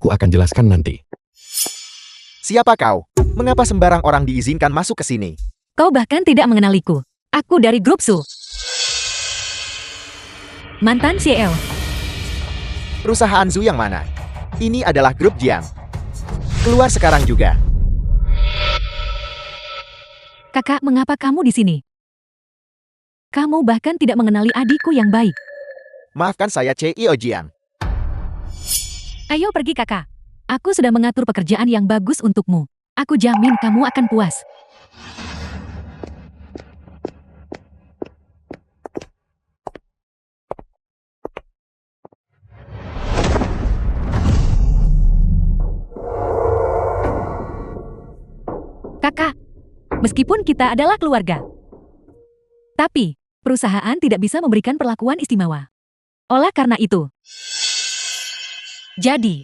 Aku akan jelaskan nanti. Siapa kau? Mengapa sembarang orang diizinkan masuk ke sini? Kau bahkan tidak mengenaliku. Aku dari grup Su. Mantan CEO. Perusahaan Zu yang mana? Ini adalah grup Jiang. Keluar sekarang juga. Kakak, mengapa kamu di sini? Kamu bahkan tidak mengenali adikku yang baik. Maafkan saya CEO Jiang. Ayo pergi kakak. Aku sudah mengatur pekerjaan yang bagus untukmu. Aku jamin kamu akan puas. Kakak, meskipun kita adalah keluarga, tapi perusahaan tidak bisa memberikan perlakuan istimewa. Oleh karena itu, jadi,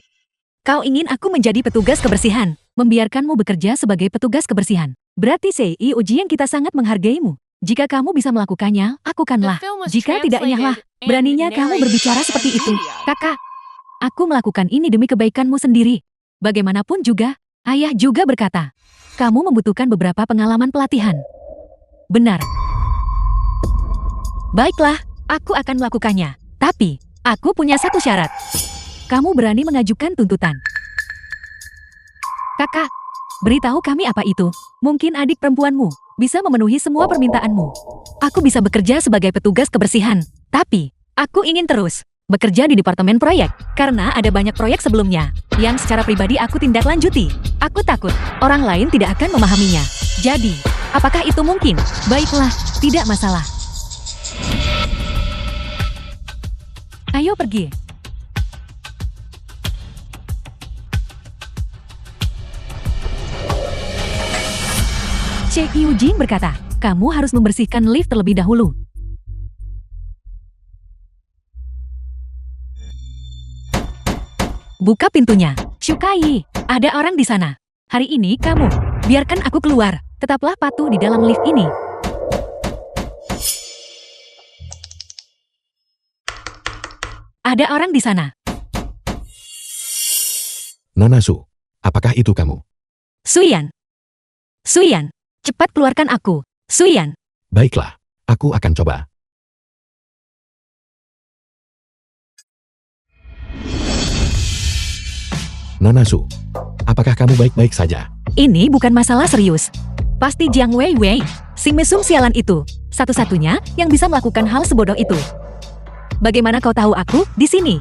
kau ingin aku menjadi petugas kebersihan, membiarkanmu bekerja sebagai petugas kebersihan. Berarti CEO Jiang kita sangat menghargaimu. Jika kamu bisa melakukannya, lakukanlah. Jika tidak, nyahlah. Beraninya kamu berbicara seperti itu. Kakak, aku melakukan ini demi kebaikanmu sendiri. Bagaimanapun juga, ayah juga berkata, kamu membutuhkan beberapa pengalaman pelatihan. Benar. Baiklah, aku akan melakukannya. Tapi, aku punya satu syarat. Kamu berani mengajukan tuntutan. Kakak, beritahu kami apa itu. Mungkin adik perempuanmu bisa memenuhi semua permintaanmu. Aku bisa bekerja sebagai petugas kebersihan. Tapi, aku ingin terus bekerja di departemen proyek. Karena ada banyak proyek sebelumnya yang secara pribadi aku tindak lanjuti. Aku takut orang lain tidak akan memahaminya. Jadi, apakah itu mungkin? Baiklah, tidak masalah. Ayo pergi. CEO Jiang berkata, kamu harus membersihkan lift terlebih dahulu. Buka pintunya. Shukai, ada orang di sana. Hari ini kamu, biarkan aku keluar. Tetaplah patuh di dalam lift ini. Ada orang di sana. Nanasu, apakah itu kamu? Suyan. Suyan, cepat keluarkan aku. Suyan. Baiklah, aku akan coba. Nanasu, apakah kamu baik-baik saja? Ini bukan masalah serius. Pasti Jiang Weiwei, si mesum sialan itu, satu-satunya yang bisa melakukan hal sebodoh itu. Bagaimana kau tahu aku di sini?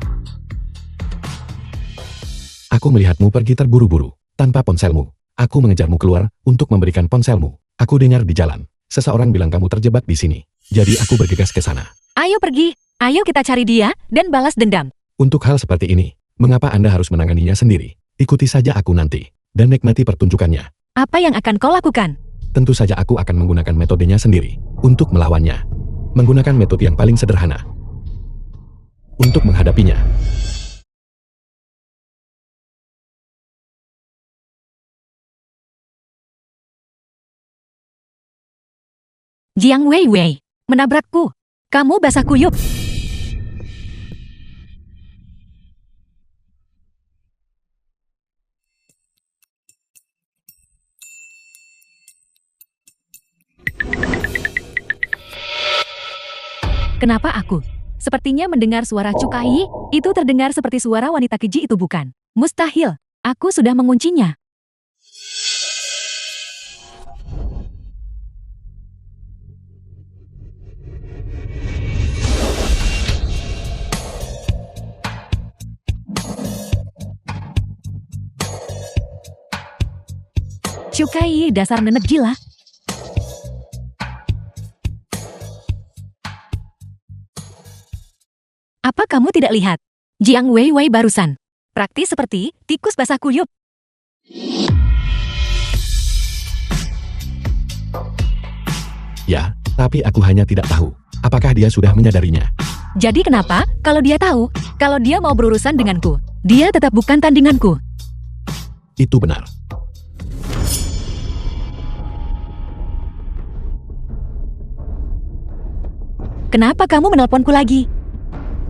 Aku melihatmu pergi terburu-buru, tanpa ponselmu. Aku mengejarmu keluar untuk memberikan ponselmu. Aku dengar di jalan, seseorang bilang kamu terjebak di sini. Jadi aku bergegas ke sana. Ayo pergi, ayo kita cari dia dan balas dendam. Untuk hal seperti ini, mengapa Anda harus menanganinya sendiri? Ikuti saja aku nanti, dan nikmati pertunjukannya. Apa yang akan kau lakukan? Tentu saja aku akan menggunakan metodenya sendiri, untuk melawannya. Menggunakan metode yang paling sederhana. Untuk menghadapinya. Jiang Weiwei, menabrakku. Kamu basah kuyup. Kenapa aku? Sepertinya mendengar suara Cukai, itu terdengar seperti suara wanita keji itu bukan? Mustahil, aku sudah menguncinya. Cukai, dasar nenek gila. Apa kamu tidak lihat? Jiang Weiwei barusan. Praktis seperti tikus basah kuyup. Ya, tapi aku hanya tidak tahu. Apakah dia sudah menyadarinya? Jadi kenapa, kalau dia tahu, kalau dia mau berurusan denganku, dia tetap bukan tandinganku. Itu benar. Kenapa kamu menelponku lagi?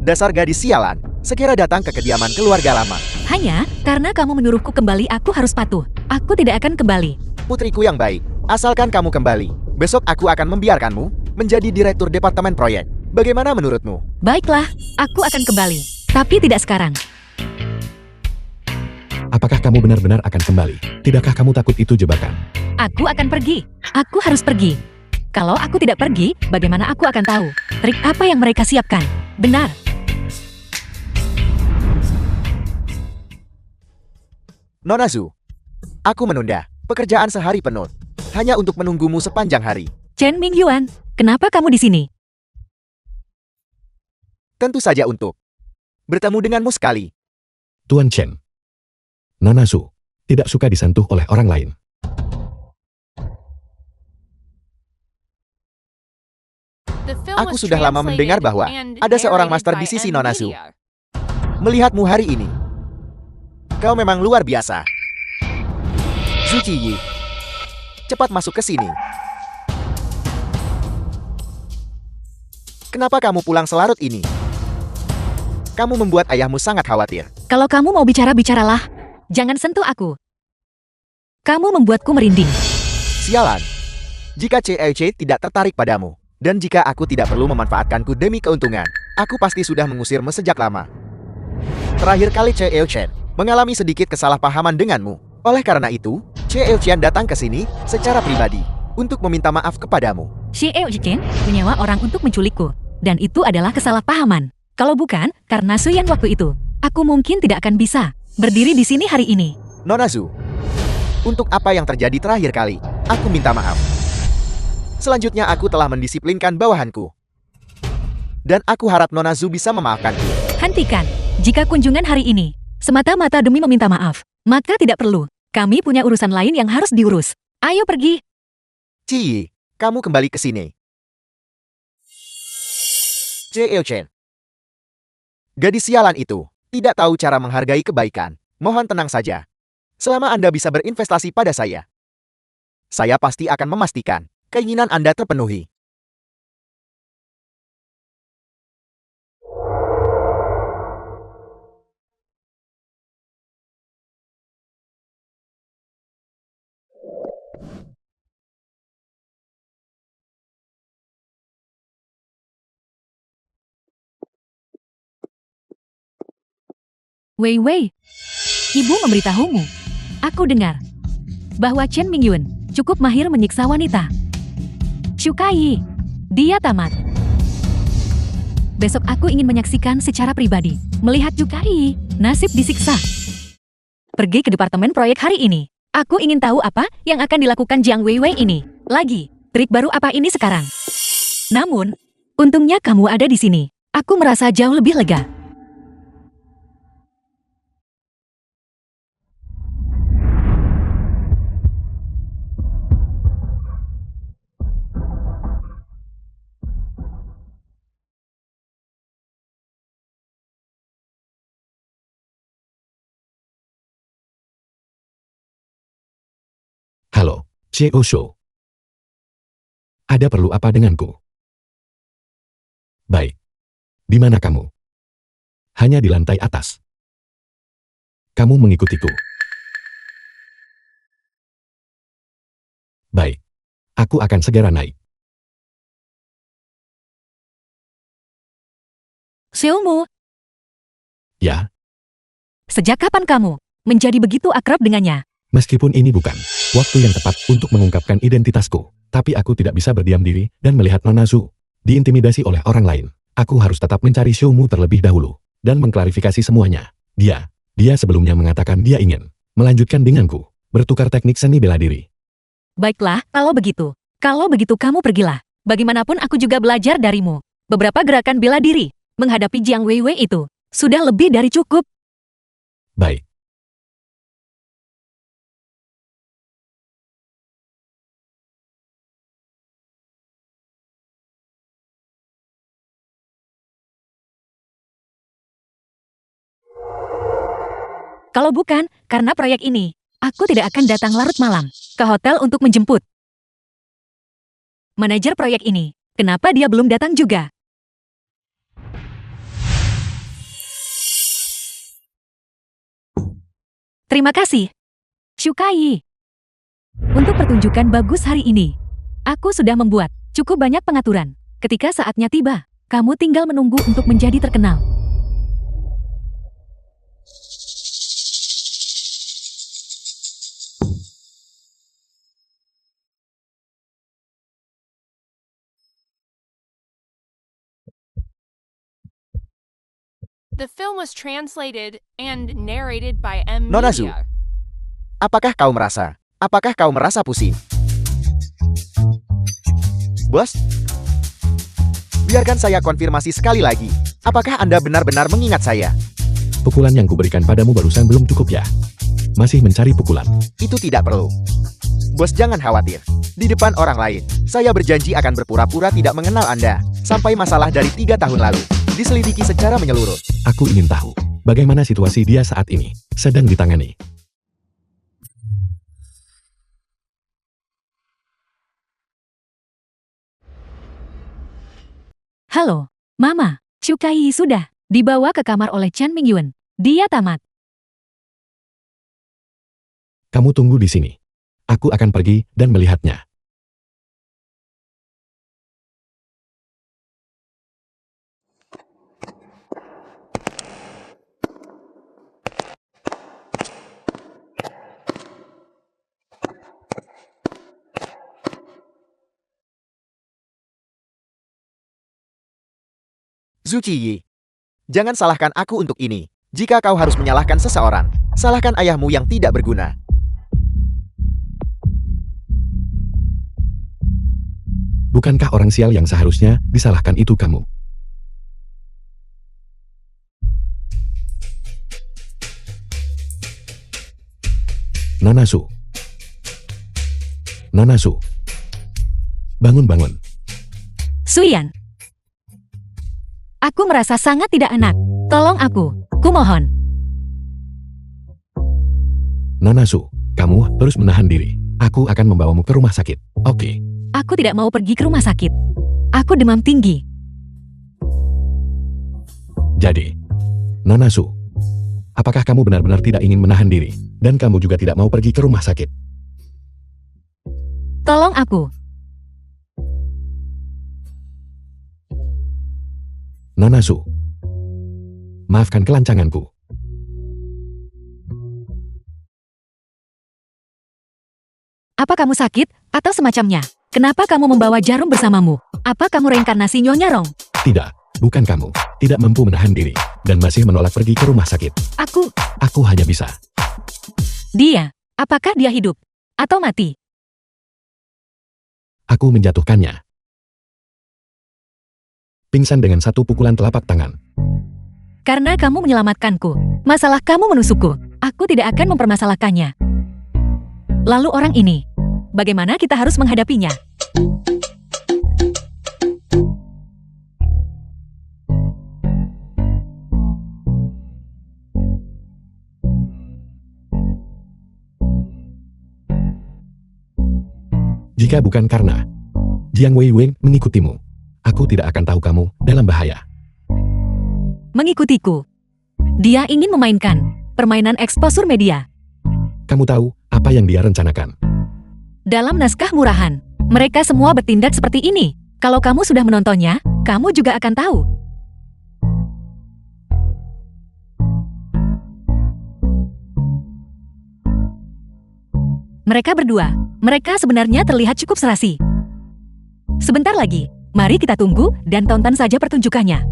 Dasar gadis sialan. segera datang ke kediaman keluarga lama. Hanya karena kamu menyuruhku kembali, aku harus patuh. Aku tidak akan kembali. Putriku yang baik, asalkan kamu kembali, besok aku akan membiarkanmu menjadi direktur departemen proyek. Bagaimana menurutmu? Baiklah, aku akan kembali. Tapi tidak sekarang. Apakah kamu benar-benar akan kembali? Tidakkah kamu takut itu jebakan? Aku akan pergi. Aku harus pergi. Kalau aku tidak pergi, bagaimana aku akan tahu trik apa yang mereka siapkan? Benar. Nona Zhu, aku menunda pekerjaan sehari penuh hanya untuk menunggumu sepanjang hari. Chen Mingyuan, kenapa kamu di sini? Tentu saja untuk bertemu denganmu sekali. Tuan Chen. Nona Zhu tidak suka disentuh oleh orang lain. Aku sudah lama mendengar bahwa ada seorang master di sisi Nona Zhu. Melihatmu hari ini, kau memang luar biasa. Zhu Qiyi, cepat masuk ke sini. Kenapa kamu pulang selarut ini? Kamu membuat ayahmu sangat khawatir. Kalau kamu mau bicara, bicaralah. Jangan sentuh aku. Kamu membuatku merinding. Sialan. Jika CEOC tidak tertarik padamu, dan jika aku tidak perlu memanfaatkanku demi keuntungan, aku pasti sudah mengusirmu sejak lama. Terakhir kali CEOC mengalami sedikit kesalahpahaman denganmu. Oleh karena itu, CEOC datang ke sini secara pribadi untuk meminta maaf kepadamu. Xiao Jichen menyewa orang untuk menculikku. Dan itu adalah kesalahpahaman. Kalau bukan, karena Suyan waktu itu, aku mungkin tidak akan bisa berdiri di sini hari ini. Nona Zhu, untuk apa yang terjadi terakhir kali, aku minta maaf. Selanjutnya aku telah mendisiplinkan bawahanku. Dan aku harap Nona Zhu bisa memaafkanku. Hentikan. Jika kunjungan hari ini semata-mata demi meminta maaf, maka tidak perlu. Kami punya urusan lain yang harus diurus. Ayo pergi. Ciyi, kamu kembali ke sini. CEOC. Gadis sialan itu tidak tahu cara menghargai kebaikan. Mohon tenang saja. Selama Anda bisa berinvestasi pada saya pasti akan memastikan keinginan Anda terpenuhi. Wei Wei, ibu memberitahumu. Aku dengar bahwa Chen Mingyun cukup mahir menyiksa wanita. Shukai, dia tamat. Besok aku ingin menyaksikan secara pribadi, melihat Shukai nasib disiksa. Pergi ke departemen proyek hari ini. Aku ingin tahu apa yang akan dilakukan Jiang Weiwei ini. Lagi, trik baru apa ini sekarang? Namun, untungnya kamu ada di sini. Aku merasa jauh lebih lega. Halo, CEO Show. Ada perlu apa denganku? Baik. Di mana kamu? Hanya di lantai atas. Kamu mengikutiku. Baik. Aku akan segera naik. Xiaomu, Ya, sejak kapan kamu menjadi begitu akrab dengannya? meskipun ini bukan waktu yang tepat untuk mengungkapkan identitasku, tapi aku tidak bisa berdiam diri dan melihat Nona Zhu diintimidasi oleh orang lain. Aku harus tetap mencari Xiaomu terlebih dahulu dan mengklarifikasi semuanya. Dia sebelumnya mengatakan dia ingin melanjutkan denganku, bertukar teknik seni bela diri. Baiklah, kalau begitu. Kalau begitu kamu pergilah. Bagaimanapun aku juga belajar darimu. Beberapa gerakan bela diri menghadapi Jiang Weiwei itu sudah lebih dari cukup. Baik. Kalau bukan, karena proyek ini, aku tidak akan datang larut malam ke hotel untuk menjemput. Manajer proyek ini, kenapa dia belum datang juga? Terima kasih. Shukai. Untuk pertunjukan bagus hari ini, aku sudah membuat cukup banyak pengaturan. Ketika saatnya tiba, kamu tinggal menunggu untuk menjadi terkenal. The film was translated and narrated by M. Nona Zu. Media. Apakah kau merasa pusing? Bos? Biarkan saya konfirmasi sekali lagi. Apakah Anda benar-benar mengingat saya? Pukulan yang kuberikan padamu barusan belum cukup ya? Masih mencari pukulan? Itu tidak perlu. Bos, jangan khawatir. Di depan orang lain, saya berjanji akan berpura-pura tidak mengenal Anda. Sampai masalah dari 3 tahun lalu diselidiki secara menyeluruh. Aku ingin tahu, bagaimana situasi dia saat ini, sedang ditangani. Halo, Mama. Shukai sudah dibawa ke kamar oleh Chan Mingyun. Dia tamat. Kamu tunggu di sini. Aku akan pergi dan melihatnya. Zhu Qiyi, jangan salahkan aku untuk ini. Jika kau harus menyalahkan seseorang, salahkan ayahmu yang tidak berguna. Bukankah orang sial yang seharusnya disalahkan itu kamu? Nanasu. Nanasu. Bangun-bangun. Suyan. Aku merasa sangat tidak enak. Tolong aku. Kumohon. Nanasu, kamu terus menahan diri. Aku akan membawamu ke rumah sakit. Oke. Aku tidak mau pergi ke rumah sakit. Aku demam tinggi. Jadi, Nanasu, apakah kamu benar-benar tidak ingin menahan diri? Dan kamu juga tidak mau pergi ke rumah sakit? Tolong aku. Nanasu, maafkan kelancanganku. Apa kamu sakit atau semacamnya? Kenapa kamu membawa jarum bersamamu? Apa kamu reinkarnasi Nyonya Rong? Tidak, bukan kamu. Tidak mampu menahan diri. Dan masih menolak pergi ke rumah sakit. Aku hanya bisa. Dia. Apakah dia hidup? Atau mati? Aku menjatuhkannya. Pingsan dengan satu pukulan telapak tangan. Karena kamu menyelamatkanku. Masalah kamu menusukku. Aku tidak akan mempermasalahkannya. Lalu orang ini. Bagaimana kita harus menghadapinya? Jika bukan karena Jiang Weiwei mengikutimu, aku tidak akan tahu kamu dalam bahaya. Mengikutiku. Dia ingin memainkan permainan eksposur media. Kamu tahu apa yang dia rencanakan? Dalam naskah murahan, mereka semua bertindak seperti ini. Kalau kamu sudah menontonnya, kamu juga akan tahu. Mereka berdua, mereka sebenarnya terlihat cukup serasi. Sebentar lagi, mari kita tunggu dan tonton saja pertunjukannya.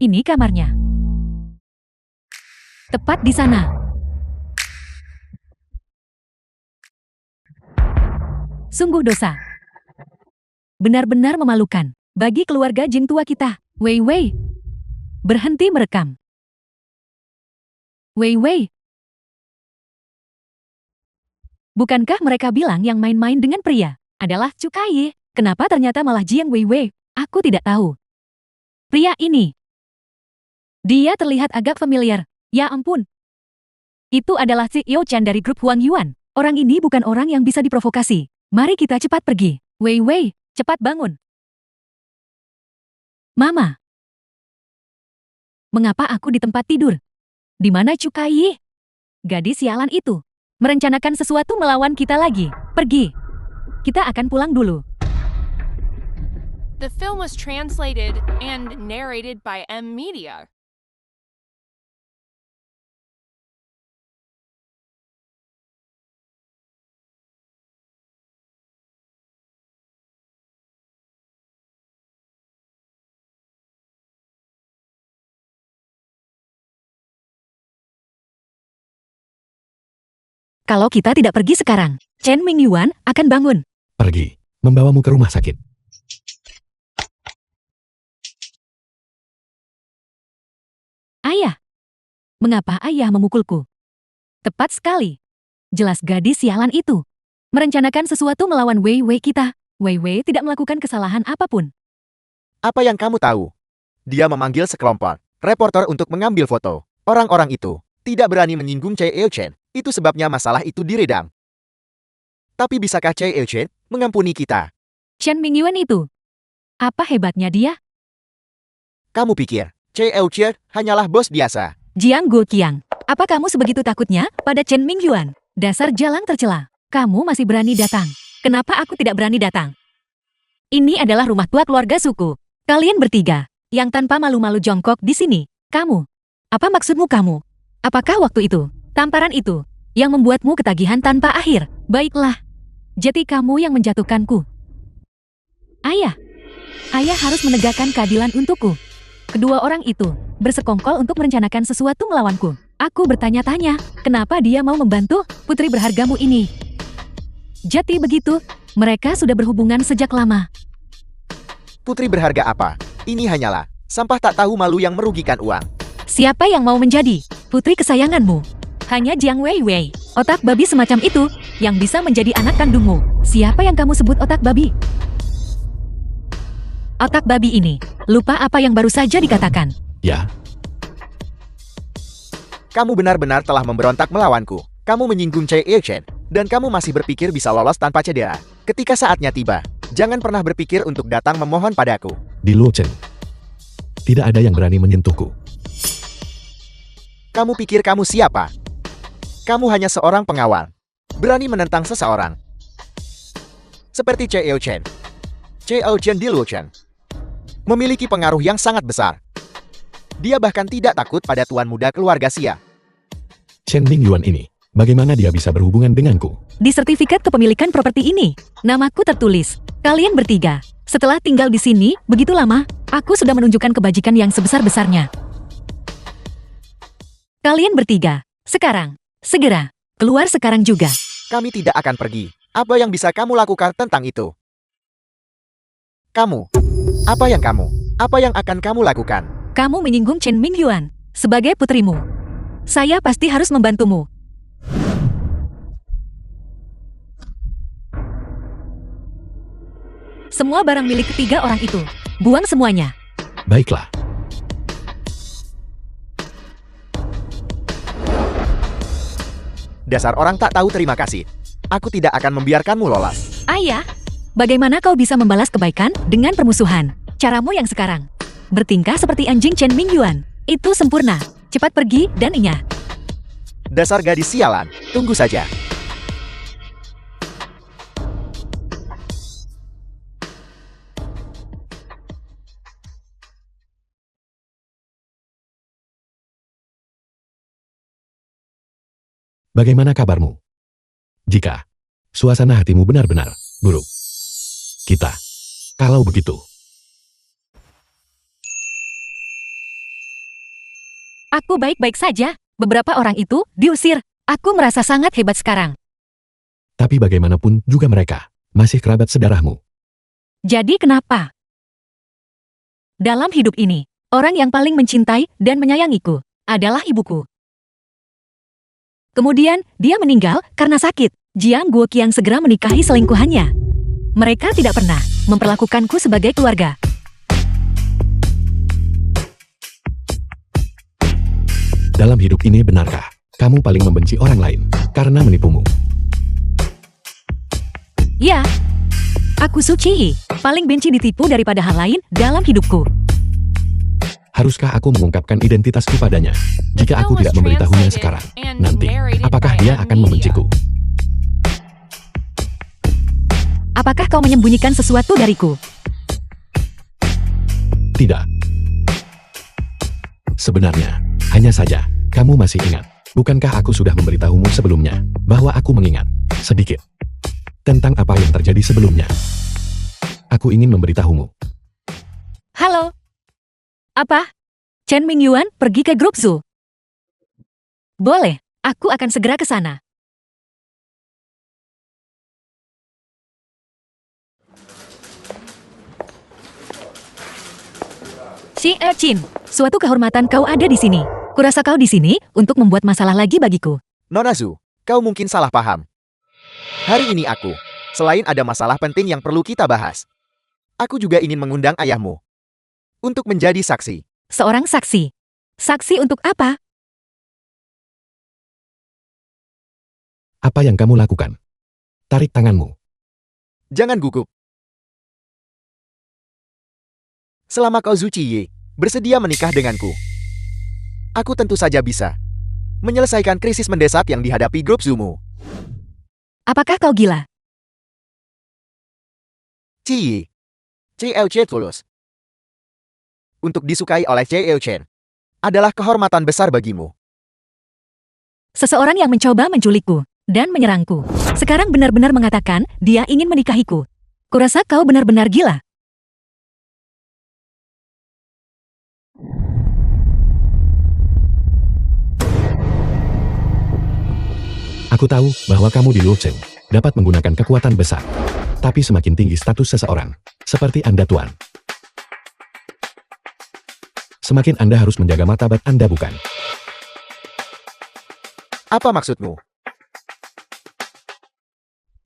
Ini kamarnya. Tepat di sana. Sungguh dosa. Benar-benar memalukan bagi keluarga Jing tua kita. Wei Wei, berhenti merekam. Wei Wei. Bukankah mereka bilang yang main-main dengan pria adalah Shukai? Kenapa ternyata malah Jiang Weiwei? Aku tidak tahu. Pria ini. Dia terlihat agak familiar. Ya ampun. Itu adalah si Yo Chan dari grup Huang Yuan. Orang ini bukan orang yang bisa diprovokasi. Mari kita cepat pergi. Weiwei, cepat bangun. Mama. Mengapa aku di tempat tidur? Di mana Cukai? Gadis sialan itu merencanakan sesuatu melawan kita lagi. Pergi. Kita akan pulang dulu. The film was translated and narrated by M Media. Kalau kita tidak pergi sekarang, Chen Mingyuan akan bangun. Pergi. Membawamu ke rumah sakit. Ayah. Mengapa ayah memukulku? Tepat sekali. Jelas gadis sialan itu merencanakan sesuatu melawan Wei Wei kita. Wei Wei tidak melakukan kesalahan apapun. Apa yang kamu tahu? Dia memanggil sekelompok reporter untuk mengambil foto. Orang-orang itu tidak berani menyinggung Choi Eo-chen. Itu sebabnya masalah itu diredam. Tapi bisakah Choi Eo-chen mengampuni kita? Chen Mingyuan itu. Apa hebatnya dia? Kamu pikir Choi Eo-chen hanyalah bos biasa? Jiang Guoqiang, apa kamu sebegitu takutnya pada Chen Mingyuan? Dasar jalang tercela. Kamu masih berani datang. Kenapa aku tidak berani datang? Ini adalah rumah tua keluarga suku. Kalian bertiga, yang tanpa malu-malu jongkok di sini. Kamu. Apa maksudmu kamu? Apakah waktu itu, tamparan itu, yang membuatmu ketagihan tanpa akhir? Baiklah. Jadi kamu yang menjatuhkanku. Ayah. Ayah harus menegakkan keadilan untukku. Kedua orang itu bersekongkol untuk merencanakan sesuatu melawanku. Aku bertanya-tanya, kenapa dia mau membantu putri berhargamu ini? Jadi begitu, mereka sudah berhubungan sejak lama. Putri berharga apa? Ini hanyalah sampah tak tahu malu yang merugikan uang. Siapa yang mau menjadi putri kesayanganmu? Hanya Jiang Wei Wei, otak babi semacam itu, yang bisa menjadi anak kandungmu. Siapa yang kamu sebut otak babi? Otak babi ini, lupa apa yang baru saja dikatakan. Ya, Kamu benar-benar telah memberontak melawanku. Kamu menyinggung Choi Eo-chen, dan kamu masih berpikir bisa lolos tanpa cedera. Ketika saatnya tiba, jangan pernah berpikir untuk datang memohon padaku. di Luo Chen. Tidak ada yang berani menyentuhku. Kamu pikir kamu siapa? Kamu hanya seorang pengawal. Berani menentang seseorang. Seperti Choi Eo-chen. Choi Eo-chen di Luo Chen memiliki pengaruh yang sangat besar. Dia bahkan tidak takut pada tuan muda keluarga Xia. Chen Mingyuan ini, bagaimana dia bisa berhubungan denganku? Di sertifikat kepemilikan properti ini, namaku tertulis. Kalian bertiga, setelah tinggal di sini begitu lama, aku sudah menunjukkan kebajikan yang sebesar-besarnya. Kalian bertiga, sekarang, segera, keluar sekarang juga. Kami tidak akan pergi. Apa yang bisa kamu lakukan tentang itu? Kamu. Apa yang akan kamu lakukan? Kamu menyinggung Chen Mingyuan sebagai putrimu. Saya pasti harus membantumu. Semua barang milik ketiga orang itu, buang semuanya. Baiklah. Dasar orang tak tahu terima kasih. Aku tidak akan membiarkanmu lolos. Ayah, bagaimana kau bisa membalas kebaikan dengan permusuhan? Caramu yang sekarang bertingkah seperti anjing Chen Mingyuan. Itu sempurna. Cepat pergi dan inyah. Dasar gadis sialan. Tunggu saja. Bagaimana kabarmu? Jika suasana hatimu benar-benar buruk, kita, kalau begitu, Aku baik-baik saja. Beberapa orang itu diusir. Aku merasa sangat hebat sekarang. tapi bagaimanapun juga mereka masih kerabat sedarahmu. Jadi kenapa? Dalam hidup ini, orang yang paling mencintai dan menyayangiku adalah ibuku. Kemudian, dia meninggal karena sakit. Jiang Guoqiang segera menikahi selingkuhannya. Mereka tidak pernah memperlakukanku sebagai keluarga. Dalam hidup ini benarkah kamu paling membenci orang lain karena menipumu? Ya, aku Suci, paling benci ditipu daripada hal lain dalam hidupku. Haruskah aku mengungkapkan identitasku padanya? Jika aku tidak memberitahunya sekarang, nanti, apakah dia akan membenciku? Apakah kau menyembunyikan sesuatu dariku? Tidak. Sebenarnya, hanya saja, kamu masih ingat. Bukankah aku sudah memberitahumu sebelumnya, bahwa aku mengingat, sedikit, tentang apa yang terjadi sebelumnya? Aku ingin memberitahumu. Halo? Apa? Chen Mingyuan pergi ke grup Zoo? Boleh, aku akan segera ke sana. Xi Erchin, suatu kehormatan kau ada di sini. Kurasa kau di sini untuk membuat masalah lagi bagiku. Nona Zu, kau mungkin salah paham. Hari ini aku, selain ada masalah penting yang perlu kita bahas, aku juga ingin mengundang ayahmu untuk menjadi saksi. Seorang saksi. Saksi untuk apa? Apa yang kamu lakukan? Tarik tanganmu. Jangan gugup. Selama kau Zhu Qiyi bersedia menikah denganku, aku tentu saja bisa menyelesaikan krisis mendesak yang dihadapi grup Zumu. Apakah kau gila? Qiyi, CLC tulus. Untuk disukai oleh CLC adalah kehormatan besar bagimu. Seseorang yang mencoba menculikku dan menyerangku. Sekarang benar-benar mengatakan dia ingin menikahiku. Kurasa kau benar-benar gila. Aku tahu bahwa kamu di Luocheng dapat menggunakan kekuatan besar. Tapi semakin tinggi status seseorang, seperti Anda Tuan, semakin Anda harus menjaga martabat Anda, bukan? Apa maksudmu?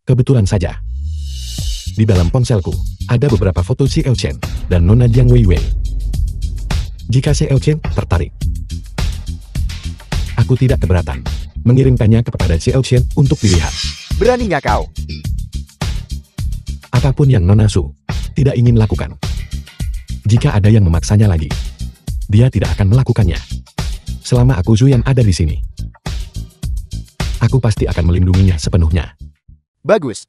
Kebetulan saja. Di dalam ponselku, ada beberapa foto si Elchen dan Nona Jiang Weiwei. Jika si Elchen tertarik, aku tidak keberatan mengirimkannya kepada si Elchen untuk dilihat. Berani nggak kau? Apapun yang Nona Su tidak ingin lakukan. Jika ada yang memaksanya lagi, dia tidak akan melakukannya. Selama aku Zu yang ada di sini, aku pasti akan melindunginya sepenuhnya. Bagus.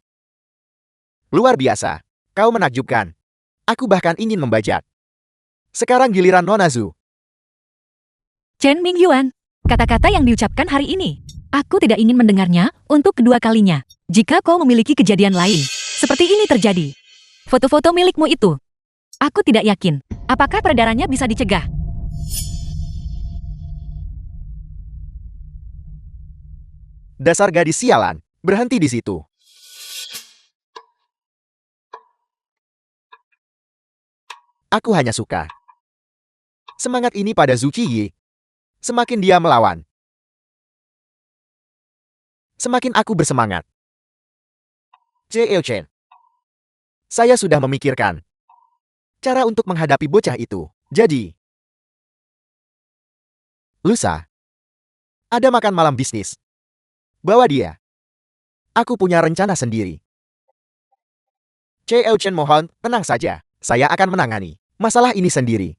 Luar biasa. Kau menakjubkan. Aku bahkan ingin membajak. Sekarang giliran Nona Zu. Chen Mingyuan, kata-kata yang diucapkan hari ini, aku tidak ingin mendengarnya untuk kedua kalinya. Jika kau memiliki kejadian lain, seperti ini terjadi. Foto-foto milikmu itu, aku tidak yakin. Apakah peredarannya bisa dicegah? Dasar gadis sialan. Berhenti di situ. Aku hanya suka semangat ini pada Zhu Qiyi. Semakin dia melawan, semakin aku bersemangat. Chen, saya sudah memikirkan cara untuk menghadapi bocah itu. Jadi, lusa, ada makan malam bisnis. Bawa dia. Aku punya rencana sendiri. Chen mohon, tenang saja. Saya akan menangani masalah ini sendiri.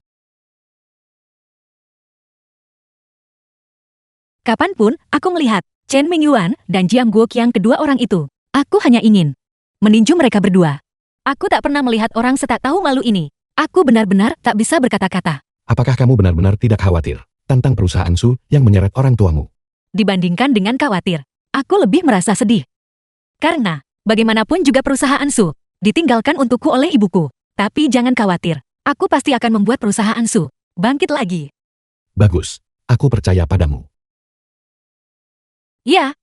Kapanpun aku melihat Chen Mingyuan dan Jiang Guoqiang, kedua orang itu, aku hanya ingin meninju mereka berdua. Aku tak pernah melihat orang setak tahu malu ini. Aku benar-benar tak bisa berkata-kata. Apakah kamu benar-benar tidak khawatir tentang perusahaan Su yang menyeret orang tuamu? Dibandingkan dengan khawatir, aku lebih merasa sedih. Karena, bagaimanapun juga perusahaan Su ditinggalkan untukku oleh ibuku. Tapi jangan khawatir, aku pasti akan membuat perusahaan Su bangkit lagi. Bagus, aku percaya padamu. Ya.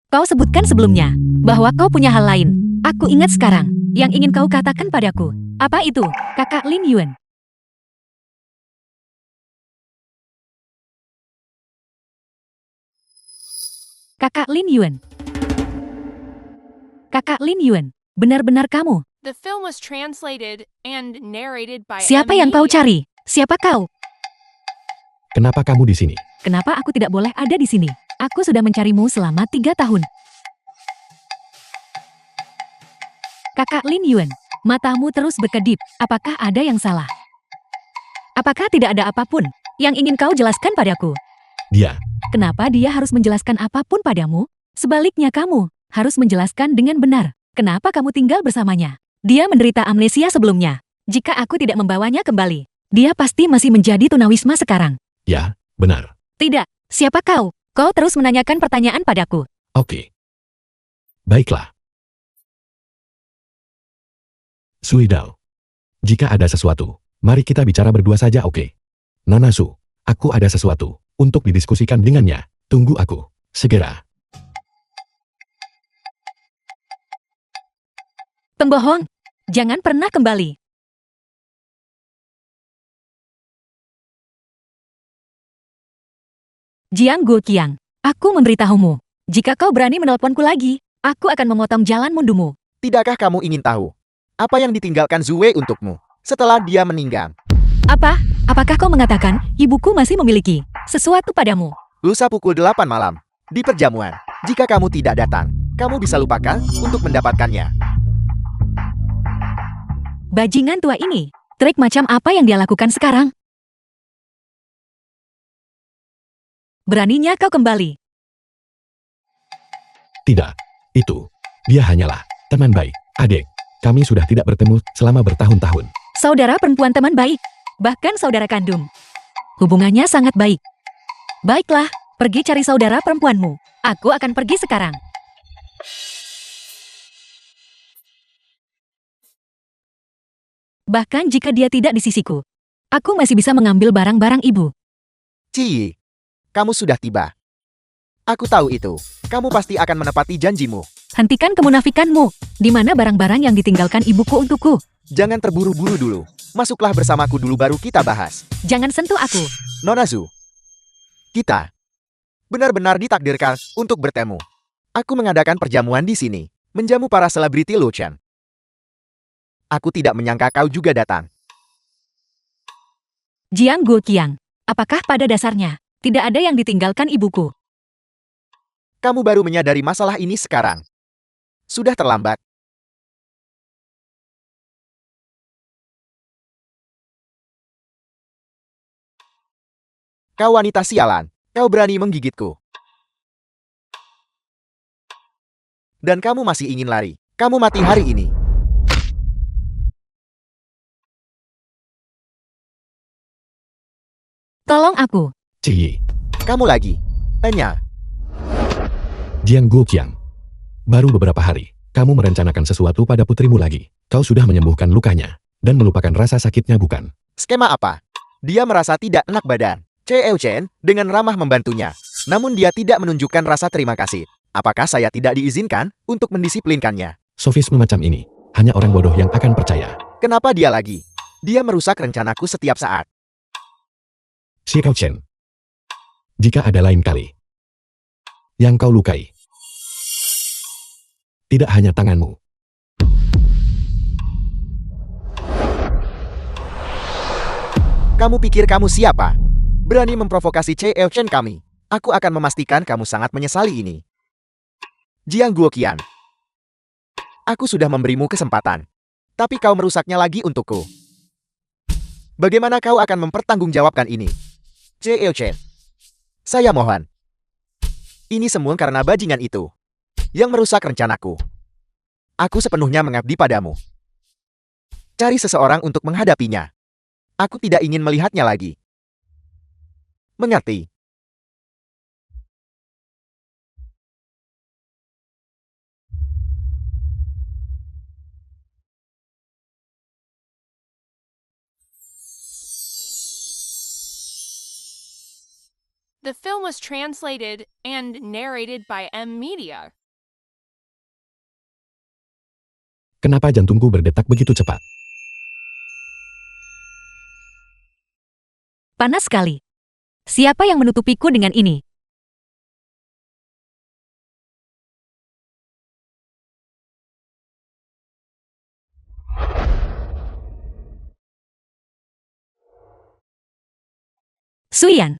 Kau sebutkan sebelumnya bahwa kau punya hal lain. Aku ingat sekarang yang ingin kau katakan padaku. Apa itu, Kakak Lin Yuan? Kakak Lin Yuan. Kakak Lin Yuan, benar-benar kamu. The film was translated and narrated by Siapa yang kau cari? Siapa kau? Kenapa kamu di sini? Kenapa aku tidak boleh ada di sini? Aku sudah mencarimu selama 3 tahun. Kakak Lin Yuan, matamu terus berkedip. Apakah ada yang salah? Apakah tidak ada apapun yang ingin kau jelaskan padaku? Dia, Kenapa dia harus menjelaskan apapun padamu? Sebaliknya kamu harus menjelaskan dengan benar. Kenapa kamu tinggal bersamanya? Dia menderita amnesia sebelumnya. Jika aku tidak membawanya kembali, dia pasti masih menjadi tunawisma sekarang. ya, benar. Tidak, siapa kau? Kau terus menanyakan pertanyaan padaku. Oke. Baiklah. Suidao. Jika ada sesuatu, mari kita bicara berdua saja, oke? Nanasu, aku ada sesuatu untuk didiskusikan dengannya. Tunggu aku. Segera. Pembohong, jangan pernah kembali. Jiang Guoqiang, aku memberitahumu. Jika kau berani menelponku lagi, aku akan memotong jalan mundumu. Tidakkah kamu ingin tahu apa yang ditinggalkan Zue untukmu setelah dia meninggal? Apa? Apakah kau mengatakan ibuku masih memiliki sesuatu padamu? Lusa pukul 8 malam, di perjamuan. Jika kamu tidak datang, kamu bisa lupakan untuk mendapatkannya. Bajingan tua ini, trik macam apa yang dia lakukan sekarang? Beraninya kau kembali. Tidak. Itu. Dia hanyalah teman baik. Adik, kami sudah tidak bertemu selama bertahun-tahun. Saudara perempuan teman baik, bahkan saudara kandung. Hubungannya sangat baik. Baiklah, pergi cari saudara perempuanmu. Aku akan pergi sekarang. Bahkan jika dia tidak di sisiku, aku masih bisa mengambil barang-barang ibu. Ciyi, kamu sudah tiba. Aku tahu itu. Kamu pasti akan menepati janjimu. Hentikan kemunafikanmu. Di mana barang-barang yang ditinggalkan ibuku untukku? Jangan terburu-buru dulu. Masuklah bersamaku dulu baru kita bahas. Jangan sentuh aku. Nona Zu, kita benar-benar ditakdirkan untuk bertemu. Aku mengadakan perjamuan di sini, menjamu para selebriti Luchan. Aku tidak menyangka kau juga datang. Jiang Guoqiang, apakah pada dasarnya tidak ada yang ditinggalkan ibuku? Kamu baru menyadari masalah ini sekarang. Sudah terlambat. Kau wanita sialan, kau berani menggigitku. Dan kamu masih ingin lari. Kamu mati hari ini. Tolong aku. Ciyi, Kamu lagi. Tanya. Jiang Guoqiang. Baru beberapa hari, kamu merencanakan sesuatu pada putrimu lagi. Kau sudah menyembuhkan lukanya, dan melupakan rasa sakitnya bukan? Skema apa? Dia merasa tidak enak badan. Cheo Chen dengan ramah membantunya. Namun dia tidak menunjukkan rasa terima kasih. Apakah saya tidak diizinkan untuk mendisiplinkannya? Sofisme macam ini, hanya orang bodoh yang akan percaya. Kenapa dia lagi? Dia merusak rencanaku setiap saat. Xiao Chen. Jika ada lain kali yang kau lukai, tidak hanya tanganmu. Kamu pikir kamu siapa? Berani memprovokasi Cheo Chen kami. Aku akan memastikan kamu sangat menyesali ini. Jiang Guoqian. Aku sudah memberimu kesempatan. Tapi kau merusaknya lagi untukku. Bagaimana kau akan mempertanggungjawabkan ini? Cheo Chen. Saya mohon. Ini semua karena bajingan itu. Yang merusak rencanaku. Aku sepenuhnya mengabdi padamu. Cari seseorang untuk menghadapinya. Aku tidak ingin melihatnya lagi. Mengerti? The film was translated and narrated by M Media. Kenapa jantungku berdetak begitu cepat? Panas sekali. Siapa yang menutupiku dengan ini? Suyan.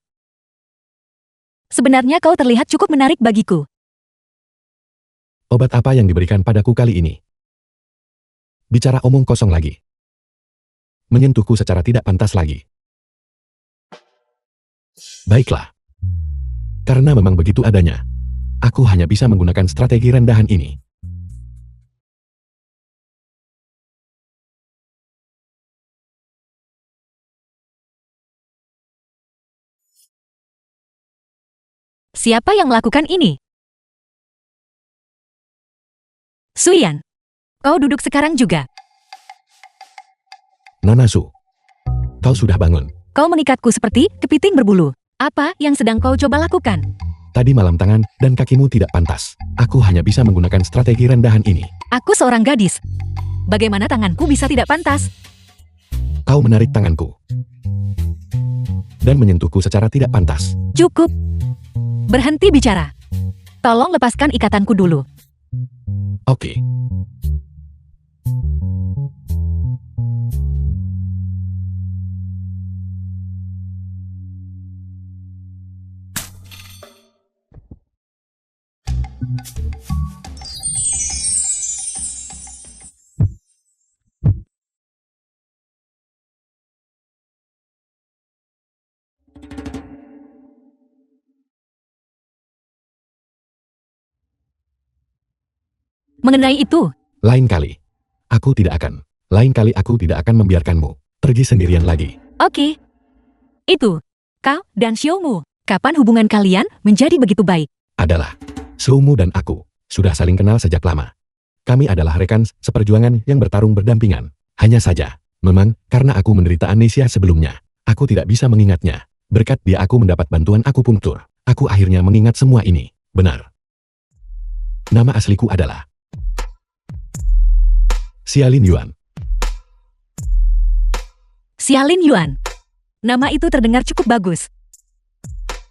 Sebenarnya kau terlihat cukup menarik bagiku. Obat apa yang diberikan padaku kali ini? Bicara omong kosong lagi. Menyentuhku secara tidak pantas lagi. Baiklah. Karena memang begitu adanya, aku hanya bisa menggunakan strategi rendahan ini. Siapa yang melakukan ini? Suyan, kau duduk sekarang juga. Nanasu, kau sudah bangun. Kau mengikatku seperti kepiting berbulu. Apa yang sedang kau coba lakukan? Tadi malam tangan dan kakimu tidak pantas. Aku hanya bisa menggunakan strategi rendahan ini. Aku seorang gadis. Bagaimana tanganku bisa tidak pantas? Kau menarik tanganku dan menyentuhku secara tidak pantas. Cukup. Berhenti bicara. Tolong lepaskan ikatanku dulu. Oke. Mengenai itu, Lain kali. Aku tidak akan. Lain kali aku tidak akan membiarkanmu pergi sendirian lagi. oke. Itu, kau dan Xiaomu. Kapan hubungan kalian menjadi begitu baik? Adalah Sumu dan aku sudah saling kenal sejak lama. Kami adalah rekan seperjuangan yang bertarung berdampingan. Hanya saja, memang karena aku menderita amnesia sebelumnya, aku tidak bisa mengingatnya. Berkat dia aku mendapat bantuan akupunktur. Aku akhirnya mengingat semua ini. Benar. Nama asliku adalah Xialin Yuan. Xialin Yuan. Nama itu terdengar cukup bagus.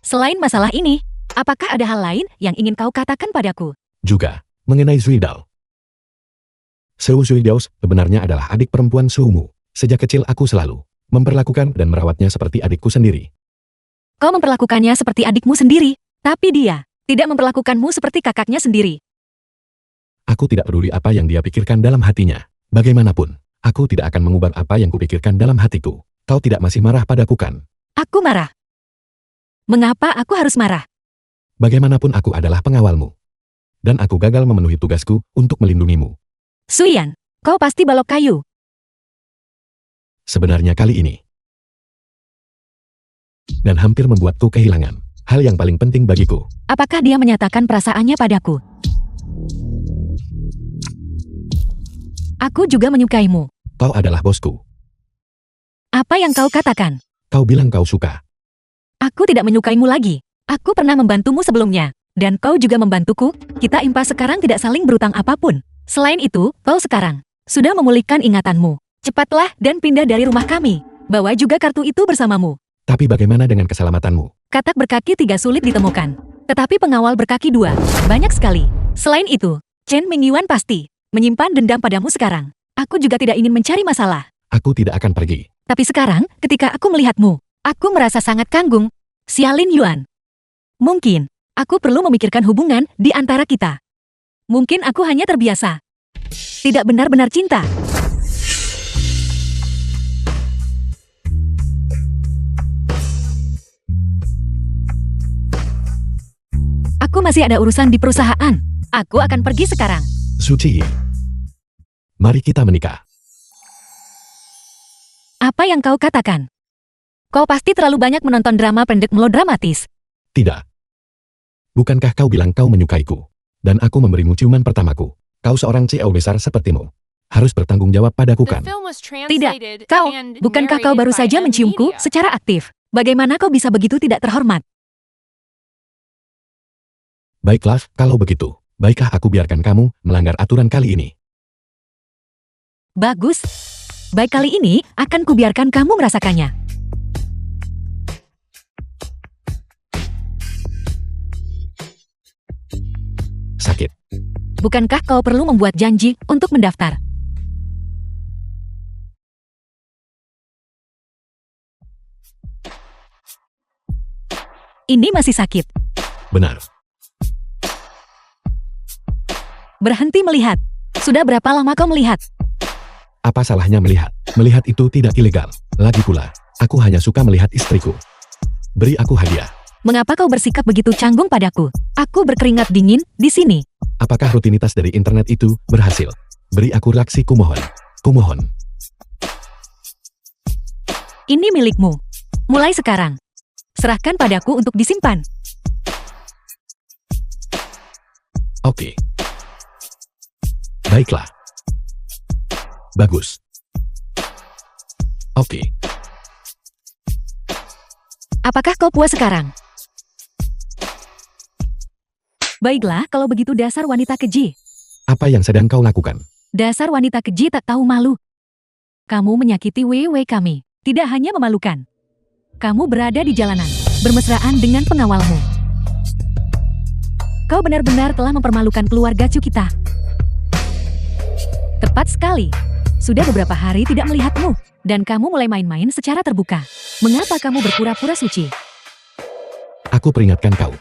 Selain masalah ini, apakah ada hal lain yang ingin kau katakan padaku? Juga, mengenai Zuidao. Su Zuidao sebenarnya adalah adik perempuan Sumu. Sejak kecil aku selalu memperlakukan dan merawatnya seperti adikku sendiri. Kau memperlakukannya seperti adikmu sendiri, tapi dia tidak memperlakukanmu seperti kakaknya sendiri. Aku tidak peduli apa yang dia pikirkan dalam hatinya. Bagaimanapun, aku tidak akan mengubah apa yang kupikirkan dalam hatiku. Kau tidak masih marah padaku kan? Aku marah. Mengapa aku harus marah? Bagaimanapun aku adalah pengawalmu. Dan aku gagal memenuhi tugasku untuk melindungimu. Suyan, kau pasti balok kayu. Sebenarnya kali ini. Dan hampir membuatku kehilangan hal yang paling penting bagiku. Apakah dia menyatakan perasaannya padaku? Aku juga menyukaimu. Kau adalah bosku. Apa yang kau katakan? Kau bilang kau suka. Aku tidak menyukaimu lagi. Aku pernah membantumu sebelumnya. Dan kau juga membantuku. Kita impas sekarang tidak saling berutang apapun. Selain itu, kau sekarang sudah memulihkan ingatanmu. Cepatlah dan pindah dari rumah kami. Bawa juga kartu itu bersamamu. Tapi bagaimana dengan keselamatanmu? Katak berkaki 3 sulit ditemukan. Tetapi pengawal berkaki 2, banyak sekali. Selain itu, Chen Mingyuan pasti menyimpan dendam padamu sekarang. Aku juga tidak ingin mencari masalah. Aku tidak akan pergi. Tapi sekarang, ketika aku melihatmu, aku merasa sangat kanggung. Xialin Yuan. Mungkin, aku perlu memikirkan hubungan di antara kita. Mungkin aku hanya terbiasa. Tidak benar-benar cinta. Aku masih ada urusan di perusahaan. Aku akan pergi sekarang. Suci. Mari kita menikah. Apa yang kau katakan? Kau pasti terlalu banyak menonton drama pendek melodramatis. Tidak. Bukankah kau bilang kau menyukaiku? Dan aku memberimu ciuman pertamaku. Kau seorang CEO besar sepertimu. Harus bertanggung jawab padaku kan? Tidak, kau, bukankah kau baru saja menciumku secara aktif? Bagaimana kau bisa begitu tidak terhormat? Baiklah, kalau begitu. Baiklah aku biarkan kamu melanggar aturan kali ini. Bagus. Baik kali ini, akan kubiarkan kamu merasakannya. Sakit. Bukankah kau perlu membuat janji untuk mendaftar? Ini masih sakit. Benar. Berhenti melihat. Sudah berapa lama kau melihat? Apa salahnya melihat? Melihat itu tidak ilegal. Lagi pula, aku hanya suka melihat istriku. Beri aku hadiah. Mengapa kau bersikap begitu canggung padaku? Aku berkeringat dingin di sini. Apakah rutinitas dari internet itu berhasil? Beri aku reaksi, kumohon. Kumohon. Ini milikmu. Mulai sekarang. Serahkan padaku untuk disimpan. Oke. Baiklah. Bagus. Oke. Apakah kau puas sekarang? Baiklah, kalau begitu dasar wanita keji. Apa yang sedang kau lakukan? Dasar wanita keji tak tahu malu. Kamu menyakiti wewe kami. Tidak hanya memalukan. Kamu berada di jalanan, bermesraan dengan pengawalmu. Kau benar-benar telah mempermalukan keluarga Chu kita. Tepat sekali. Sudah beberapa hari tidak melihatmu, dan kamu mulai main-main secara terbuka. Mengapa kamu berpura-pura suci? Aku peringatkan kau.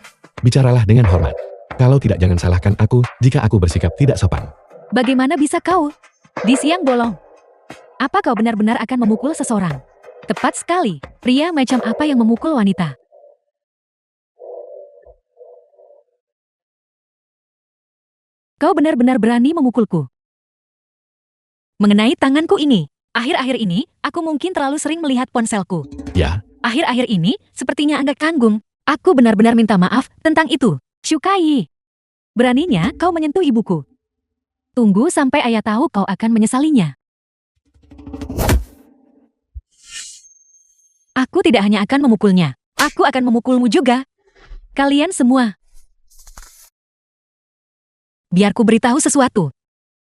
Bicaralah dengan hormat. Kalau tidak, jangan salahkan aku jika aku bersikap tidak sopan. Bagaimana bisa kau? Di siang bolong. Apa kau benar-benar akan memukul seseorang? Tepat sekali. Pria macam apa yang memukul wanita? Kau benar-benar berani memukulku. Mengenai tanganku ini, akhir-akhir ini, aku mungkin terlalu sering melihat ponselku. Ya, Akhir-akhir ini, sepertinya agak canggung. Aku benar-benar minta maaf tentang itu. Shukai. Beraninya kau menyentuh ibuku. Tunggu sampai ayah tahu, kau akan menyesalinya. Aku tidak hanya akan memukulnya. Aku akan memukulmu juga. Kalian semua. Biar ku beritahu sesuatu.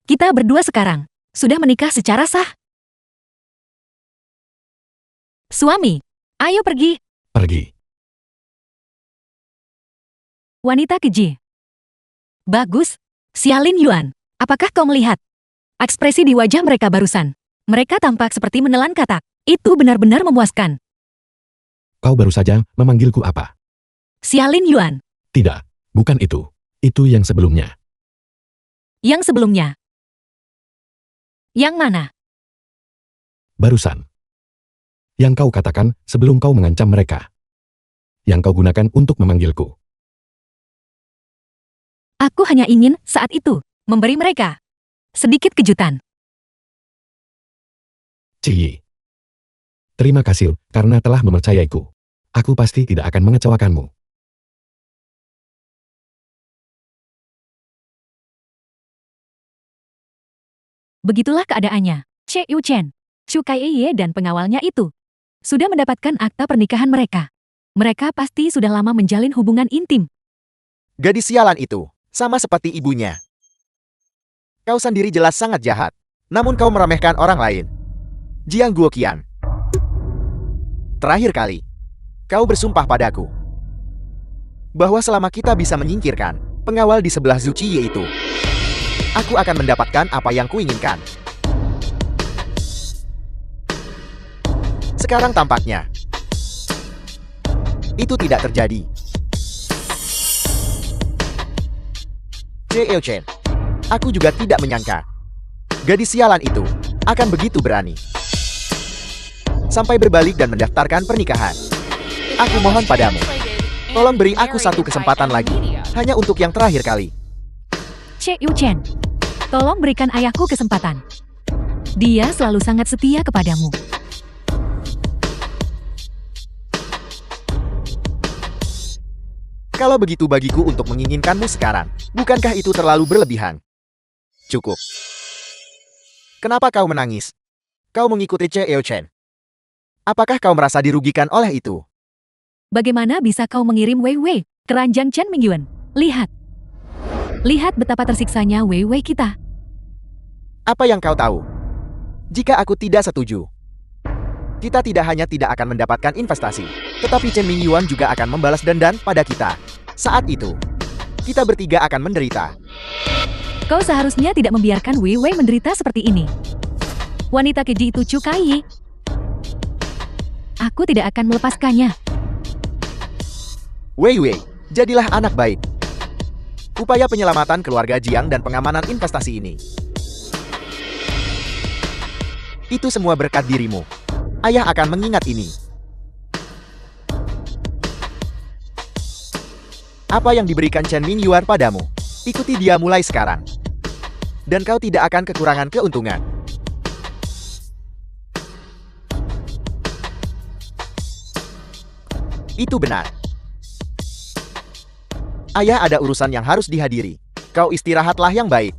Kita berdua sekarang sudah menikah secara sah. Suami, ayo pergi. pergi. Wanita keji. Bagus. Xiaolin Yuan, apakah kau melihat ekspresi di wajah mereka barusan? Mereka tampak seperti menelan katak. Itu benar-benar memuaskan. Kau baru saja memanggilku apa? Xiaolin Yuan, Tidak, bukan itu. Itu yang sebelumnya. yang sebelumnya. Yang mana? Barusan. Yang kau katakan sebelum kau mengancam mereka. Yang kau gunakan untuk memanggilku. Aku hanya ingin saat itu memberi mereka sedikit kejutan. Ciyi. Terima kasih karena telah mempercayaiku. Aku pasti tidak akan mengecewakanmu. Begitulah keadaannya. Che Yu Chen, Chu Kai-ye dan pengawalnya itu sudah mendapatkan akta pernikahan mereka. Mereka pasti sudah lama menjalin hubungan intim. Gadis sialan itu, sama seperti ibunya. Kau sendiri jelas sangat jahat, namun kau meremehkan orang lain. Jiang Guoqian. Terakhir kali, kau bersumpah padaku bahwa selama kita bisa menyingkirkan pengawal di sebelah Zhu Qiye itu, aku akan mendapatkan apa yang kuinginkan. Sekarang tampaknya itu tidak terjadi. Che Chen, aku juga tidak menyangka gadis sialan itu akan begitu berani sampai berbalik dan mendaftarkan pernikahan. Aku mohon padamu, tolong beri aku satu kesempatan lagi, hanya untuk yang terakhir kali. Che Yu Chen, tolong berikan ayahku kesempatan. Dia selalu sangat setia kepadamu. Kalau begitu bagiku untuk menginginkanmu sekarang, bukankah itu terlalu berlebihan? Cukup. Kenapa kau menangis? Kau mengikuti Che Chen. Apakah kau merasa dirugikan oleh itu? Bagaimana bisa kau mengirim Wei Wei ke ranjang Chen Mingyuan? Lihat. Lihat betapa tersiksanya Wei Wei kita. Apa yang kau tahu? Jika aku tidak setuju, kita tidak hanya tidak akan mendapatkan investasi, tetapi Chen Mingyuan juga akan membalas dendam pada kita. Saat itu, kita bertiga akan menderita. Kau seharusnya tidak membiarkan Wei Wei menderita seperti ini. Wanita keji itu Chu Kai. Aku tidak akan melepaskannya. Wei Wei, jadilah anak baik. Upaya penyelamatan keluarga Jiang dan pengamanan investasi ini, itu semua berkat dirimu. Ayah akan mengingat ini. Apa yang diberikan Chen Mingyuan padamu? Ikuti dia mulai sekarang. Dan kau tidak akan kekurangan keuntungan. Itu benar. Ayah ada urusan yang harus dihadiri. Kau istirahatlah yang baik.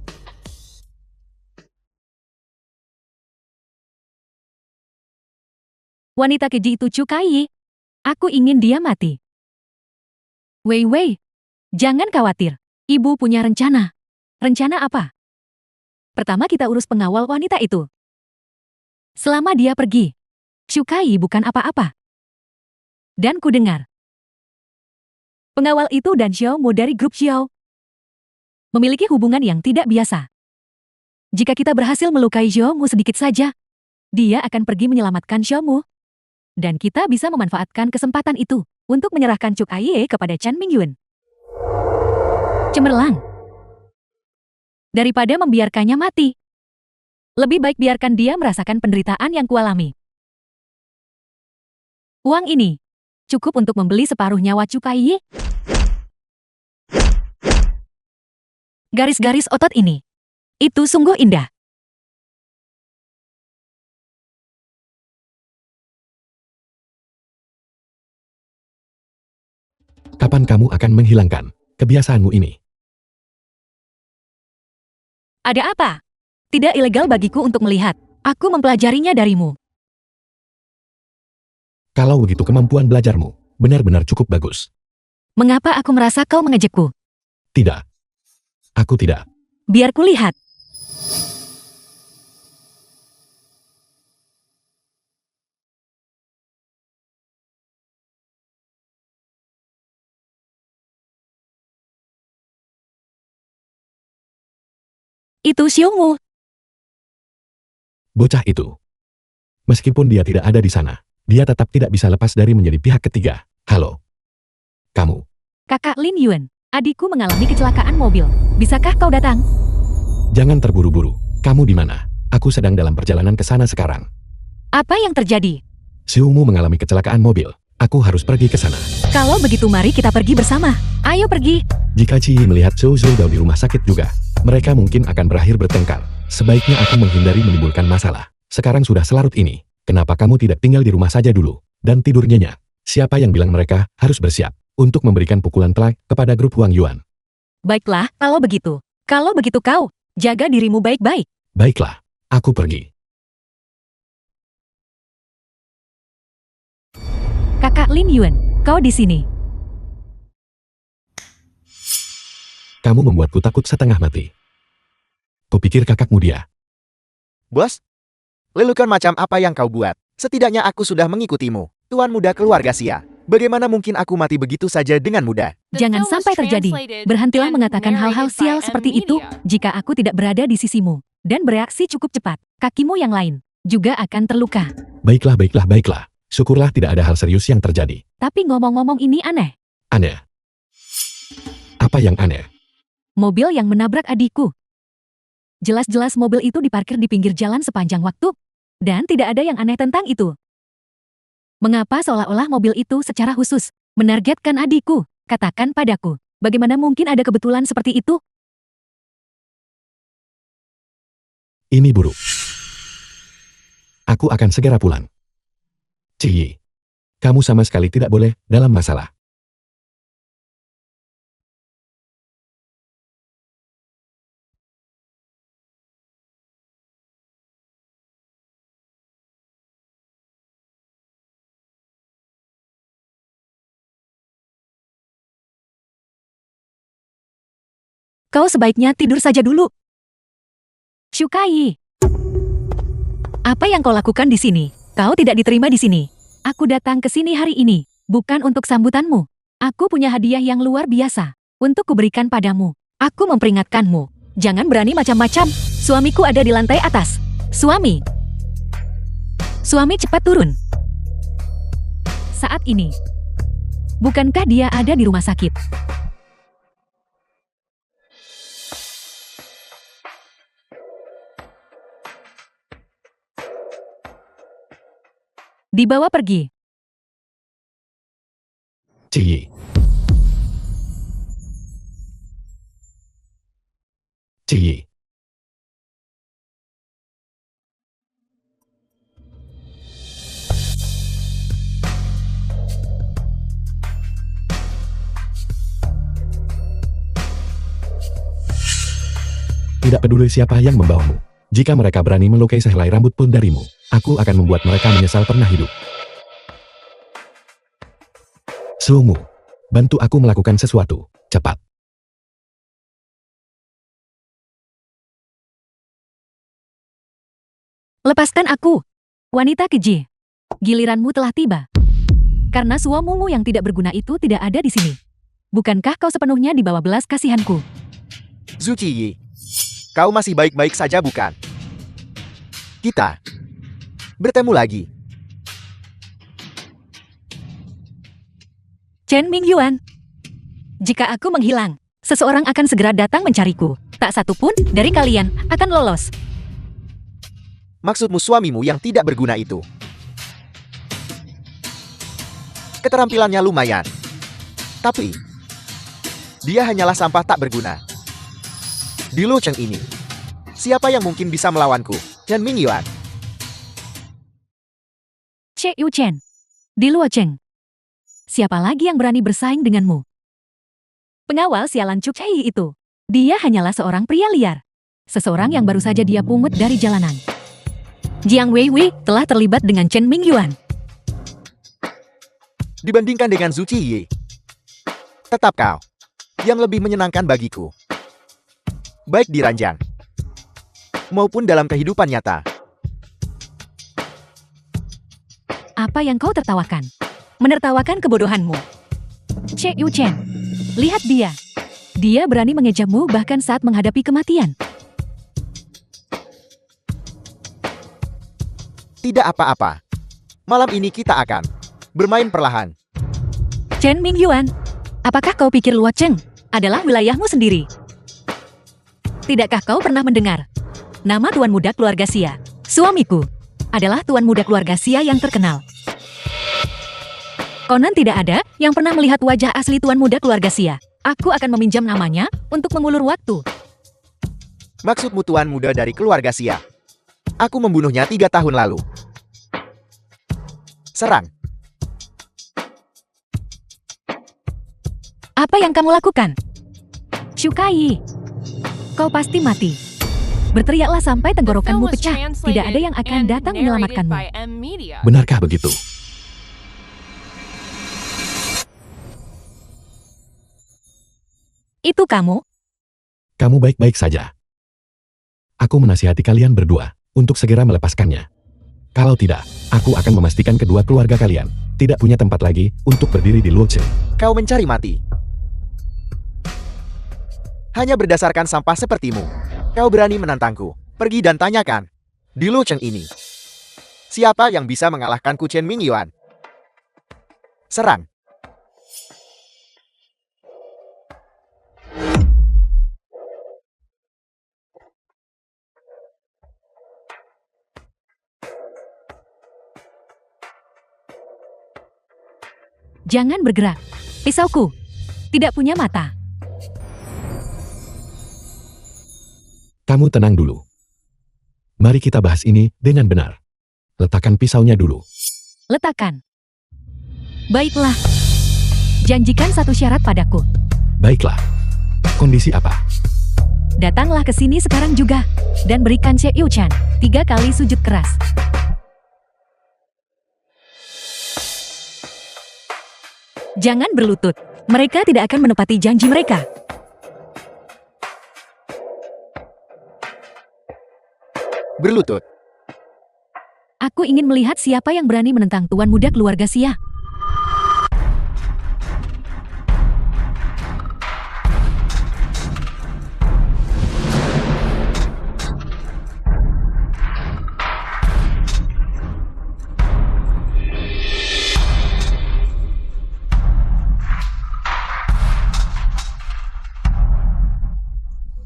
Wanita keji itu Cukai. Aku ingin dia mati. Wei Wei, jangan khawatir. Ibu punya rencana. Rencana apa? Pertama kita urus pengawal wanita itu. Selama dia pergi, Cukai bukan apa-apa. Dan ku dengar, pengawal itu dan Xiaomu dari grup Xiao memiliki hubungan yang tidak biasa. Jika kita berhasil melukai Xiaomu sedikit saja, dia akan pergi menyelamatkan Xiaomu. Dan kita bisa memanfaatkan kesempatan itu untuk menyerahkan Cukai kepada Chen Mingyuan. Cemerlang. Daripada membiarkannya mati, lebih baik biarkan dia merasakan penderitaan yang kualami. Uang ini cukup untuk membeli separuh nyawa Cukai. Garis-garis otot ini, itu sungguh indah. Kapan kamu akan menghilangkan kebiasaanmu ini? Ada apa? Tidak ilegal bagiku untuk melihat. Aku mempelajarinya darimu. Kalau begitu kemampuan belajarmu benar-benar cukup bagus. Mengapa aku merasa kau mengejekku? Tidak. Aku tidak. Biar kulihat. Itu Xiaomu. Bocah itu. Meskipun dia tidak ada di sana, dia tetap tidak bisa lepas dari menjadi pihak ketiga. Halo. Kamu. Kakak Lin Yuan, adikku mengalami kecelakaan mobil. Bisakah kau datang? Jangan terburu-buru. Kamu di mana? Aku sedang dalam perjalanan ke sana sekarang. Apa yang terjadi? Xiaomu mengalami kecelakaan mobil. Aku harus pergi ke sana. Kalau begitu mari kita pergi bersama. Ayo pergi. Jika Ci melihat Zhou Zhou di rumah sakit juga, mereka mungkin akan berakhir bertengkar. Sebaiknya aku menghindari menimbulkan masalah. Sekarang sudah selarut ini. Kenapa kamu tidak tinggal di rumah saja dulu dan tidur nyenyak? Siapa yang bilang mereka harus bersiap untuk memberikan pukulan telak kepada grup Wang Yuan? Baiklah, kalau begitu. Kalau begitu kau, jaga dirimu baik-baik. Baiklah, aku pergi. Kakak Lin Yuan, kau di sini. Kamu membuatku takut setengah mati. Kupikir kakakmu dia. Bos, lelukan macam apa yang kau buat? Setidaknya aku sudah mengikutimu. Tuan muda keluarga Xia. Bagaimana mungkin aku mati begitu saja dengan mudah? Jangan sampai terjadi. Berhentilah mengatakan hal-hal sial seperti itu jika aku tidak berada di sisimu. Dan bereaksi cukup cepat. Kakimu yang lain juga akan terluka. Baiklah, baiklah, baiklah. Syukurlah tidak ada hal serius yang terjadi. Tapi ngomong-ngomong ini aneh. Aneh. Apa yang aneh? Mobil yang menabrak adikku. Jelas-jelas mobil itu diparkir di pinggir jalan sepanjang waktu. Dan tidak ada yang aneh tentang itu. Mengapa seolah-olah mobil itu secara khusus menargetkan adikku? Katakan padaku, bagaimana mungkin ada kebetulan seperti itu? Ini buruk. Aku akan segera pulang. Ciyi, kamu sama sekali tidak boleh dalam masalah. Kau sebaiknya tidur saja dulu. Cukai. Apa yang kau lakukan di sini? Kau tidak diterima di sini. Aku datang ke sini hari ini, bukan untuk sambutanmu. Aku punya hadiah yang luar biasa untuk kuberikan padamu. Aku memperingatkanmu, jangan berani macam-macam. Suamiku ada di lantai atas. Suami. Suami cepat turun. Saat ini. Bukankah dia ada di rumah sakit? Dibawa pergi. Ciyi. Ciyi. Tidak peduli siapa yang membawamu. Jika mereka berani melukai sehelai rambut pun darimu, aku akan membuat mereka menyesal pernah hidup. Sumu, bantu aku melakukan sesuatu, cepat. Lepaskan aku, wanita keji. Giliranmu telah tiba. Karena suamumu yang tidak berguna itu tidak ada di sini. Bukankah kau sepenuhnya di bawah belas kasihanku? Zhu Qiyi, kau masih baik-baik saja bukan? Kita bertemu lagi. Chen Mingyuan. Jika aku menghilang, seseorang akan segera datang mencariku. Tak satu pun dari kalian akan lolos. Maksudmu suamimu yang tidak berguna itu? Keterampilannya lumayan. Tapi, dia hanyalah sampah tak berguna. Di Lu Cheng ini, siapa yang mungkin bisa melawanku? Chen Mingyuan. Che Yu Chen. Di Luo Cheng. Siapa lagi yang berani bersaing denganmu? Pengawal sialan Cuk Hei itu. Dia hanyalah seorang pria liar. Seseorang yang baru saja dia pungut dari jalanan. Jiang Weiwei telah terlibat dengan Chen Mingyuan. Dibandingkan dengan Zhu Qiyi, tetap kau yang lebih menyenangkan bagiku. Baik di ranjang maupun dalam kehidupan nyata. Apa yang kau tertawakan? Menertawakan kebodohanmu. Che Yu Chen. Lihat dia. Dia berani mengejekmu bahkan saat menghadapi kematian. Tidak apa-apa. Malam ini kita akan bermain perlahan. Chen Mingyuan, apakah kau pikir Luo Cheng adalah wilayahmu sendiri? Tidakkah kau pernah mendengar nama Tuan Muda Keluarga Xia? Suamiku adalah Tuan Muda Keluarga Xia yang terkenal. Konon tidak ada yang pernah melihat wajah asli Tuan Muda Keluarga Xia. Aku akan meminjam namanya untuk mengulur waktu. Maksudmu Tuan Muda dari keluarga Xia? Aku membunuhnya 3 tahun lalu. Serang. Apa yang kamu lakukan? Shukai, kau pasti mati. Berteriaklah sampai The film tenggorokanmu was pecah. Tidak ada yang akan translated datang and narrated menyelamatkanmu. by M Media. Benarkah begitu? Itu kamu? Kamu baik-baik saja. Aku menasihati kalian berdua untuk segera melepaskannya. Kalau tidak, aku akan memastikan kedua keluarga kalian tidak punya tempat lagi untuk berdiri di Luo Cheng. Kau mencari mati. Hanya berdasarkan sampah sepertimu, kau berani menantangku. Pergi dan tanyakan di Lu Cheng ini, siapa yang bisa mengalahkanku Chen Mingyuan? Serang. Jangan bergerak. Pisauku tidak punya mata. Kamu tenang dulu. Mari kita bahas ini dengan benar. Letakkan pisaunya dulu. Letakkan. Baiklah. Janjikan satu syarat padaku. Baiklah. Kondisi apa? Datanglah ke sini sekarang juga. Dan berikan Che Yu Chan 3 kali sujud keras. Jangan berlutut. Mereka tidak akan menepati janji mereka. Berlutut. Aku ingin melihat siapa yang berani menentang Tuan Muda Keluarga Xia.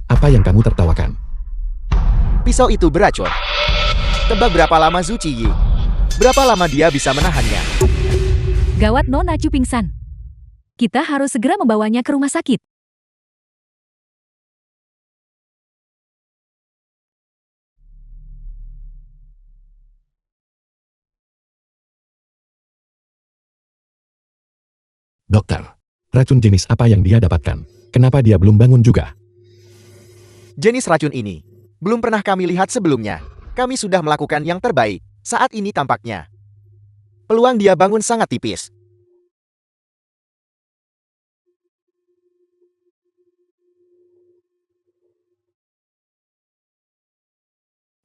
Apa yang kamu tertawakan? Pisau itu beracun. Tebak berapa lama Zhu Qiyi? Berapa lama dia bisa menahannya? Gawat, Nona Chu pingsan. Kita harus segera membawanya ke rumah sakit. Dokter, racun jenis apa yang dia dapatkan? Kenapa dia belum bangun juga? Jenis racun ini belum pernah kami lihat sebelumnya. Kami sudah melakukan yang terbaik. Saat ini tampaknya peluang dia bangun sangat tipis.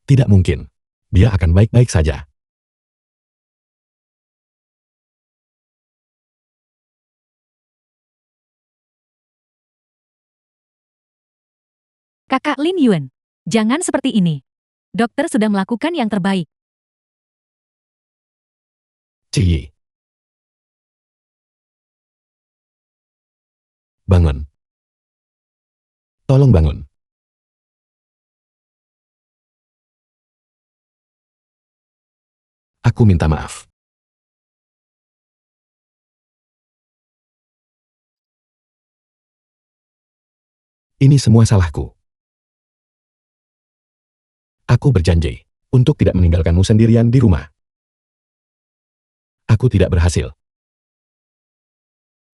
Tidak mungkin. Dia akan baik-baik saja. Kakak Lin Yuan, jangan seperti ini. Dokter sudah melakukan yang terbaik. Ciyi. Bangun. Tolong bangun. Aku minta maaf. Ini semua salahku. Aku berjanji untuk tidak meninggalkanmu sendirian di rumah. Aku tidak berhasil.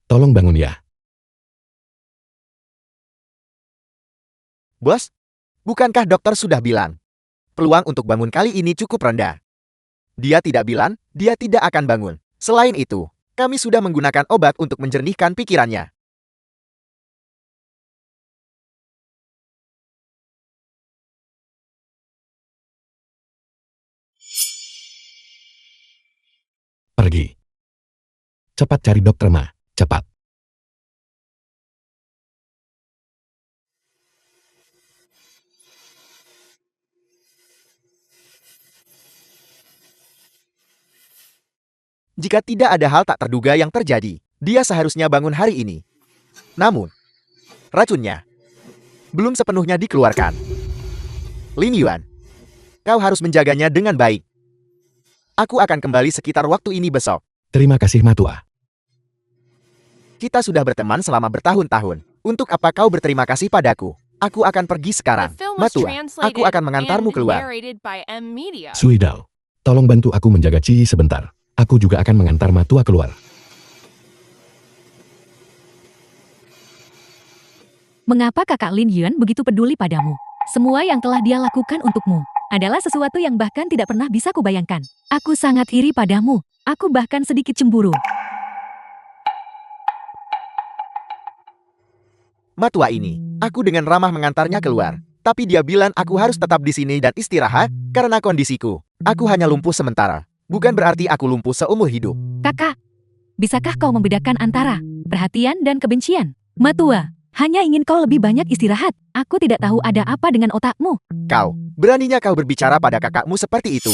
Tolong bangun ya. Bos, bukankah dokter sudah bilang peluang untuk bangun kali ini cukup rendah? Dia tidak bilang dia tidak akan bangun. Selain itu, kami sudah menggunakan obat untuk menjernihkan pikirannya. Pergi. Cepat cari dokter Ma, cepat. Jika tidak ada hal tak terduga yang terjadi, dia seharusnya bangun hari ini. Namun, racunnya belum sepenuhnya dikeluarkan. Lin Yuan, kau harus menjaganya dengan baik. Aku akan kembali sekitar waktu ini besok. Terima kasih Matua. Kita sudah berteman selama bertahun-tahun. Untuk apa kau berterima kasih padaku? Aku akan pergi sekarang. The film was Matua, translated aku akan mengantarmu and keluar. narrated by M Media. Suidao, tolong bantu aku menjaga Ciyi sebentar. Aku juga akan mengantar Matua keluar. Mengapa kakak Lin Yuan begitu peduli padamu? Semua yang telah dia lakukan untukmu adalah sesuatu yang bahkan tidak pernah bisa kubayangkan. Aku sangat iri padamu. Aku bahkan sedikit cemburu. Matua ini, aku dengan ramah mengantarnya keluar. Tapi dia bilang aku harus tetap di sini dan istirahat karena kondisiku. Aku hanya lumpuh sementara. Bukan berarti aku lumpuh seumur hidup. Kakak, bisakah kau membedakan antara perhatian dan kebencian? Matua, hanya ingin kau lebih banyak istirahat. Aku tidak tahu ada apa dengan otakmu. Kau, beraninya kau berbicara pada kakakmu seperti itu.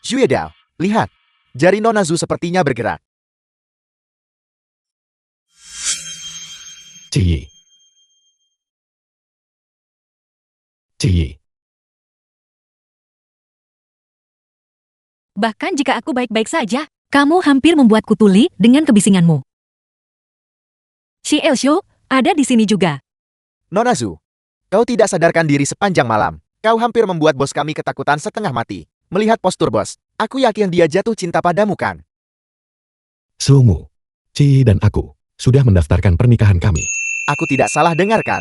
Xuedao, lihat. Jari Nona Zhu sepertinya bergerak. Ciyi. Ciyi. Bahkan jika aku baik-baik saja, kamu hampir membuatku tuli dengan kebisinganmu. Si Elsho ada di sini juga. Nona Zhu, kau tidak sadarkan diri sepanjang malam. Kau hampir membuat bos kami ketakutan setengah mati. Melihat postur bos, aku yakin dia jatuh cinta padamu kan? Sumu, Ciyi dan aku sudah mendaftarkan pernikahan kami. Aku tidak salah dengarkan.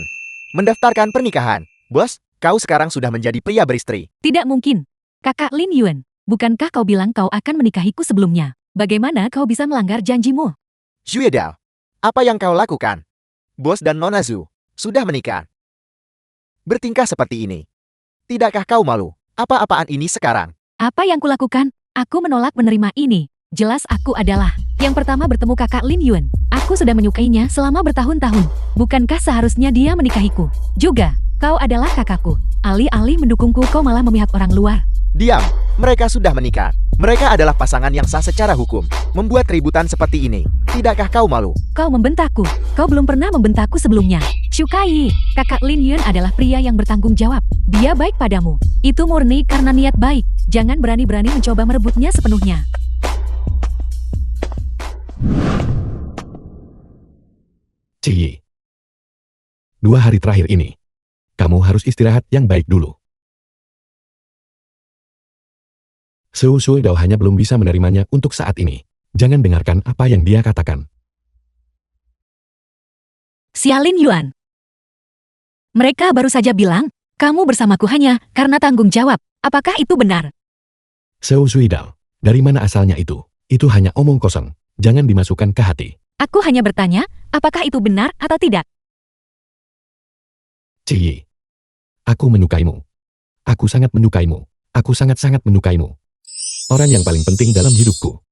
Mendaftarkan pernikahan. Bos, kau sekarang sudah menjadi pria beristri. Tidak mungkin. Kakak Lin Yuan, bukankah kau bilang kau akan menikahiku sebelumnya? Bagaimana kau bisa melanggar janjimu? Xuedao, apa yang kau lakukan? Bos dan Nona Zhu sudah menikah. Bertingkah seperti ini. Tidakkah kau malu? Apa-apaan ini sekarang? Apa yang kulakukan? Aku menolak menerima ini. Jelas aku adalah yang pertama bertemu kakak Lin Yuan. Aku sudah menyukainya selama bertahun-tahun. Bukankah seharusnya dia menikahiku? Juga, kau adalah kakakku. Alih-alih mendukungku, kau malah memihak orang luar. Diam, mereka sudah menikah. Mereka adalah pasangan yang sah secara hukum. Membuat keributan seperti ini. Tidakkah kau malu? Kau membentakku. Kau belum pernah membentakku sebelumnya. Syukai, kakak Lin Yuan adalah pria yang bertanggung jawab. Dia baik padamu. Itu murni karena niat baik. Jangan berani-berani mencoba merebutnya sepenuhnya. Ciyi. 2 hari terakhir ini, kamu harus istirahat yang baik dulu. Suidao hanya belum bisa menerimanya untuk saat ini. Jangan dengarkan apa yang dia katakan. Xialin Yuan. Mereka baru saja bilang, kamu bersamaku hanya karena tanggung jawab. Apakah itu benar? Zhou Zuidao, dari mana asalnya itu? Itu hanya omong kosong, jangan dimasukkan ke hati. Aku hanya bertanya, apakah itu benar atau tidak? Ciyi. Aku menyukaimu. Aku sangat menyukaimu. Aku sangat-sangat menyukaimu. Orang yang paling penting dalam hidupku.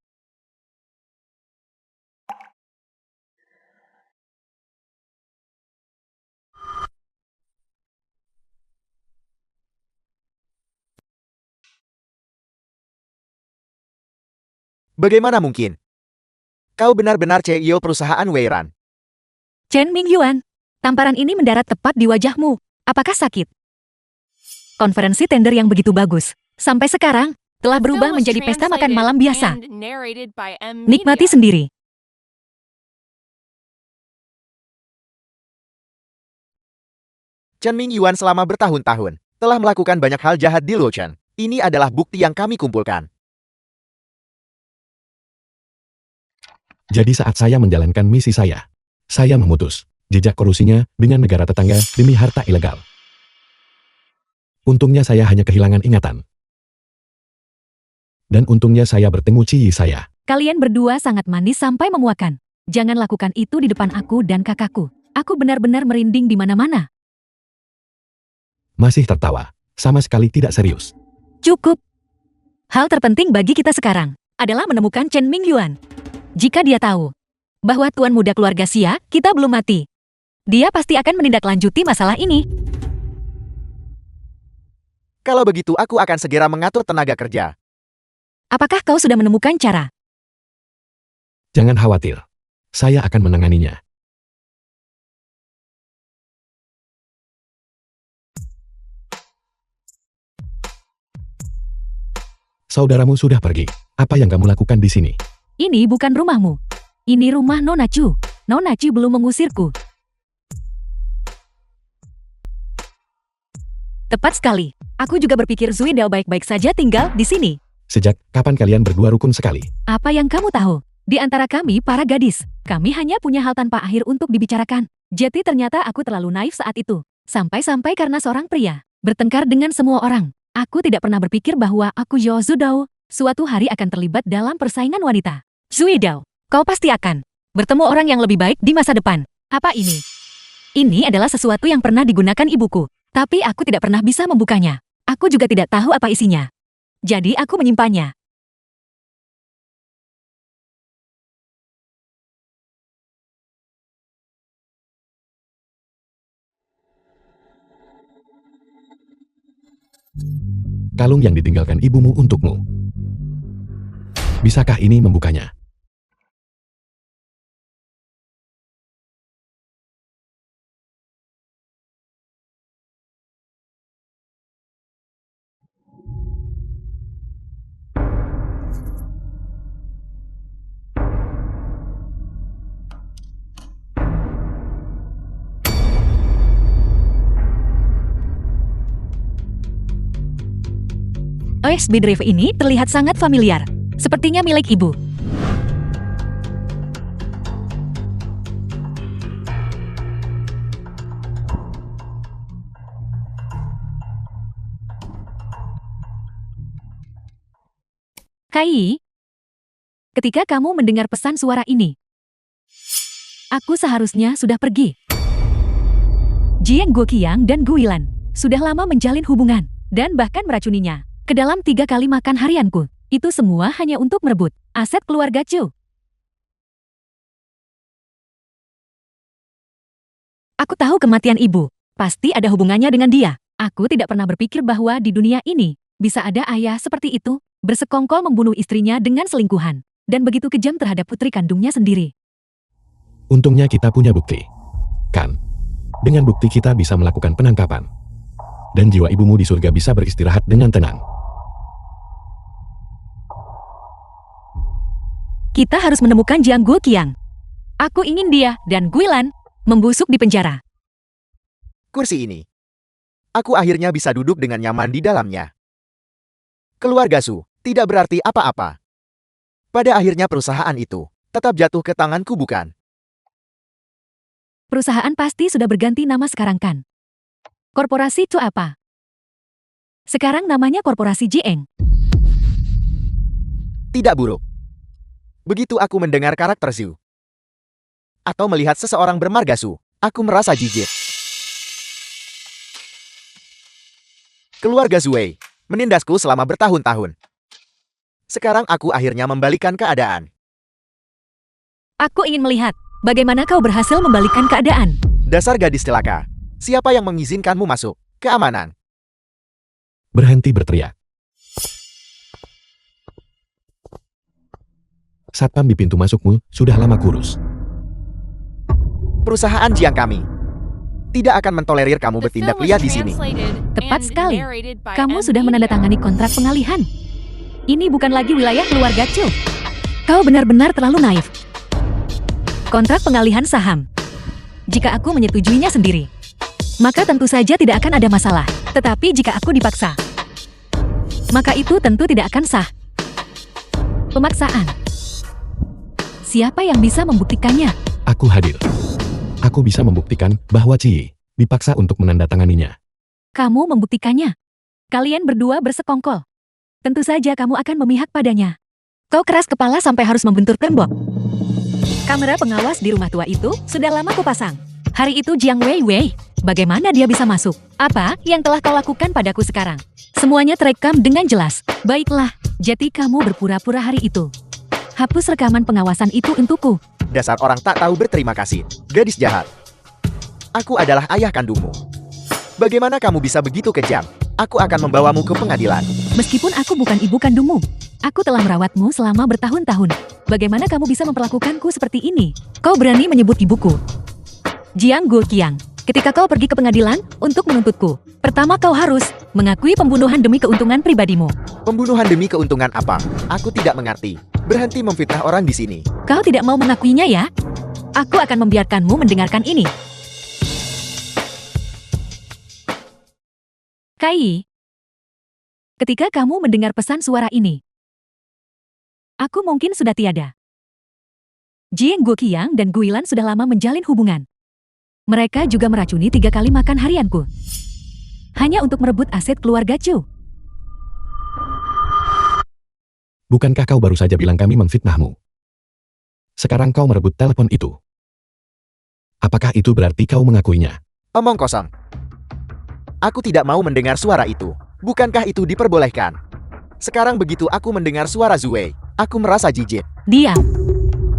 Bagaimana mungkin? Kau benar-benar CEO perusahaan Weiran. Chen Mingyuan, tamparan ini mendarat tepat di wajahmu. Apakah sakit? Konferensi tender yang begitu bagus, sampai sekarang, telah berubah menjadi pesta makan malam biasa. Nikmati sendiri. Chen Mingyuan selama bertahun-tahun telah melakukan banyak hal jahat di Luochen. Ini adalah bukti yang kami kumpulkan. Jadi saat saya menjalankan misi saya memutus jejak korupsinya dengan negara tetangga demi harta ilegal. Untungnya saya hanya kehilangan ingatan. Dan untungnya saya bertemu Ciyi saya. Kalian berdua sangat manis sampai memuakan. Jangan lakukan itu di depan aku dan kakakku. Aku benar-benar merinding di mana-mana. Masih tertawa, sama sekali tidak serius. Cukup. Hal terpenting bagi kita sekarang adalah menemukan Chen Mingyuan. Jika dia tahu bahwa tuan muda keluarga Xia, kita belum mati. Dia pasti akan menindaklanjuti masalah ini. Kalau begitu aku akan segera mengatur tenaga kerja. Apakah kau sudah menemukan cara? Jangan khawatir, saya akan menanganinya. Saudaramu sudah pergi. Apa yang kamu lakukan di sini? Ini bukan rumahmu. Ini rumah Nona Chu. Nona Chu belum mengusirku. Tepat sekali. Aku juga berpikir Zuidao baik-baik saja tinggal di sini. Sejak kapan kalian berdua rukun sekali? Apa yang kamu tahu? Di antara kami para gadis, kami hanya punya hal tanpa akhir untuk dibicarakan. Jadi ternyata aku terlalu naif saat itu. Sampai-sampai karena seorang pria bertengkar dengan semua orang. Aku tidak pernah berpikir bahwa aku Zhou Zuidao suatu hari akan terlibat dalam persaingan wanita. Zuidao, kau pasti akan bertemu orang yang lebih baik di masa depan. Apa ini? Ini adalah sesuatu yang pernah digunakan ibuku, tapi aku tidak pernah bisa membukanya. Aku juga tidak tahu apa isinya. Jadi aku menyimpannya. Kalung yang ditinggalkan ibumu untukmu. Bisakah ini membukanya? USB drive ini terlihat sangat familiar. Sepertinya milik ibu. Kai, ketika kamu mendengar pesan suara ini, aku seharusnya sudah pergi. Jiang Guoqiang dan Guilan sudah lama menjalin hubungan dan bahkan meracuninya ke dalam 3 kali makan harianku. Itu semua hanya untuk merebut aset keluarga Chu. Aku tahu kematian ibu pasti ada hubungannya dengan dia. Aku tidak pernah berpikir bahwa di dunia ini bisa ada ayah seperti itu, bersekongkol membunuh istrinya dengan selingkuhan, dan begitu kejam terhadap putri kandungnya sendiri. Untungnya kita punya bukti. Kan? Dengan bukti kita bisa melakukan penangkapan. Dan jiwa ibumu di surga bisa beristirahat dengan tenang. Kita harus menemukan Jiang Guoqiang. Aku ingin dia dan Guilan membusuk di penjara. Kursi ini. Aku akhirnya bisa duduk dengan nyaman di dalamnya. Keluarga Su tidak berarti apa-apa. Pada akhirnya perusahaan itu tetap jatuh ke tanganku, bukan? Perusahaan pasti sudah berganti nama sekarang kan? Korporasi itu apa? Sekarang namanya Korporasi Jieng. Tidak buruk. Begitu aku mendengar karakter Zhu, atau melihat seseorang bermarga Su, aku merasa jijik. Keluarga Zhuwei menindasku selama bertahun-tahun. Sekarang aku akhirnya membalikkan keadaan. Aku ingin melihat bagaimana kau berhasil membalikkan keadaan. Dasar gadis celaka. Siapa yang mengizinkanmu masuk? Keamanan. Berhenti berteriak. Satpam di pintu masukmu sudah lama kurus. Perusahaan Jiang kami tidak akan mentolerir kamu The bertindak film was liar di sini. translated Tepat and sekali. narrated by Kamu sudah M. menandatangani kontrak pengalihan. Ini bukan lagi wilayah keluarga Chu. Kau benar-benar terlalu naif. Kontrak pengalihan saham. Jika aku menyetujuinya sendiri, maka tentu saja tidak akan ada masalah. Tetapi jika aku dipaksa, maka itu tentu tidak akan sah. Pemaksaan. Siapa yang bisa membuktikannya? Aku hadir. Aku bisa membuktikan bahwa Ci dipaksa untuk menandatanganinya. Kamu membuktikannya. Kalian berdua bersekongkol. Tentu saja kamu akan memihak padanya. Kau keras kepala sampai harus membentur tembok. Kamera pengawas di rumah tua itu sudah lama kupasang. Hari itu Jiang Weiwei, bagaimana dia bisa masuk? Apa yang telah kau lakukan padaku sekarang? Semuanya terekam dengan jelas. Baiklah, jadi kamu berpura-pura hari itu. Hapus rekaman pengawasan itu untukku. Dasar orang tak tahu berterima kasih. Gadis jahat. Aku adalah ayah kandungmu. Bagaimana kamu bisa begitu kejam? Aku akan membawamu ke pengadilan. Meskipun aku bukan ibu kandungmu, aku telah merawatmu selama bertahun-tahun. Bagaimana kamu bisa memperlakukanku seperti ini? Kau berani menyebut ibuku? Jiang Guoqiang, ketika kau pergi ke pengadilan untuk menuntutku, pertama kau harus mengakui pembunuhan demi keuntungan pribadimu. Pembunuhan demi keuntungan apa? Aku tidak mengerti. Berhenti memfitnah orang di sini. Kau tidak mau mengakuinya ya? Aku akan membiarkanmu mendengarkan ini. Kai, ketika kamu mendengar pesan suara ini, aku mungkin sudah tiada. Jiang Guoqiang dan Guilan sudah lama menjalin hubungan. Mereka juga meracuni 3 kali makan harianku. Hanya untuk merebut aset keluarga Chu. Bukankah kau baru saja bilang kami memfitnahmu? Sekarang kau merebut telepon itu. Apakah itu berarti kau mengakuinya? Omong kosong. Aku tidak mau mendengar suara itu. Bukankah itu diperbolehkan? Sekarang begitu aku mendengar suara Zhuwei, aku merasa jijik. Diam.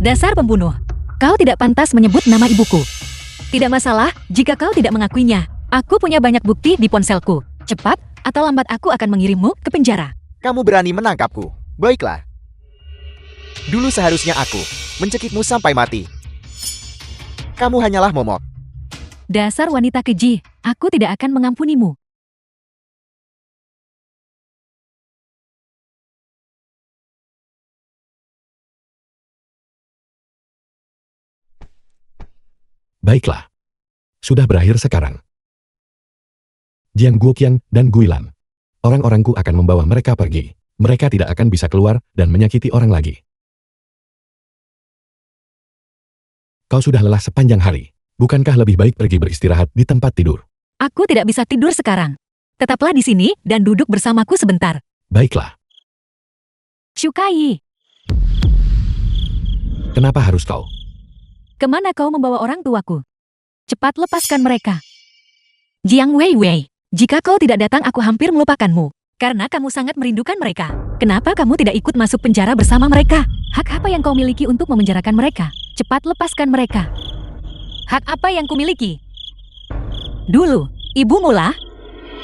Dasar pembunuh. Kau tidak pantas menyebut nama ibuku. Tidak masalah jika kau tidak mengakuinya. Aku punya banyak bukti di ponselku. Cepat atau lambat aku akan mengirimmu ke penjara. Kamu berani menangkapku. Baiklah. Dulu seharusnya aku mencekikmu sampai mati. Kamu hanyalah momok. Dasar wanita keji, aku tidak akan mengampunimu. Baiklah. Sudah berakhir sekarang. Jiang Guoqiang dan Guilan. Orang-orangku akan membawa mereka pergi. Mereka tidak akan bisa keluar dan menyakiti orang lagi. Kau sudah lelah sepanjang hari. Bukankah lebih baik pergi beristirahat di tempat tidur? Aku tidak bisa tidur sekarang. Tetaplah di sini dan duduk bersamaku sebentar. Baiklah. Shukai, Kenapa harus kau? kemana kau membawa orang tuaku? Cepat lepaskan mereka. Jiang Weiwei, jika kau tidak datang aku hampir melupakanmu. Karena kamu sangat merindukan mereka. Kenapa kamu tidak ikut masuk penjara bersama mereka? Hak apa yang kau miliki untuk memenjarakan mereka? Cepat lepaskan mereka. Hak apa yang kumiliki? Dulu, ibumu lah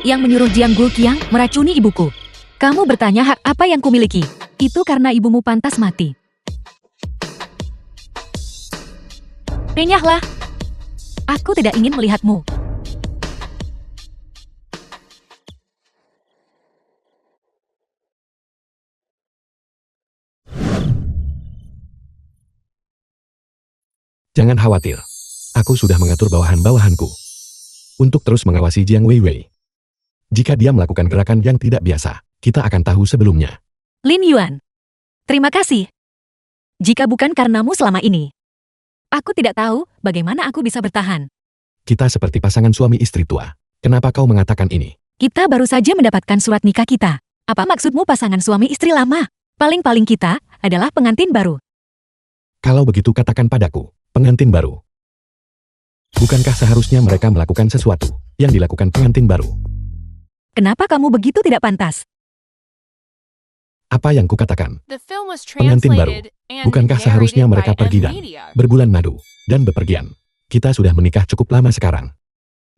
yang menyuruh Jiang Guoqiang meracuni ibuku. Kamu bertanya hak apa yang kumiliki? Itu karena ibumu pantas mati. Renyahlah. Aku tidak ingin melihatmu. Jangan khawatir. Aku sudah mengatur bawahan-bawahanku untuk terus mengawasi Jiang Weiwei. Jika dia melakukan gerakan yang tidak biasa, kita akan tahu sebelumnya. Lin Yuan, terima kasih. Jika bukan karenamu selama ini, Aku tidak tahu bagaimana aku bisa bertahan. Kita seperti pasangan suami istri tua. Kenapa kau mengatakan ini? Kita baru saja mendapatkan surat nikah kita. Apa maksudmu pasangan suami istri lama? Paling-paling kita adalah pengantin baru. Kalau begitu katakan padaku, pengantin baru. Bukankah seharusnya mereka melakukan sesuatu yang dilakukan pengantin baru? Kenapa kamu begitu tidak pantas? Apa yang kukatakan? The film was Pengantin baru. translated and Bukankah seharusnya narrated mereka by pergi dan M-Media. berbulan madu dan bepergian? Kita sudah menikah cukup lama sekarang.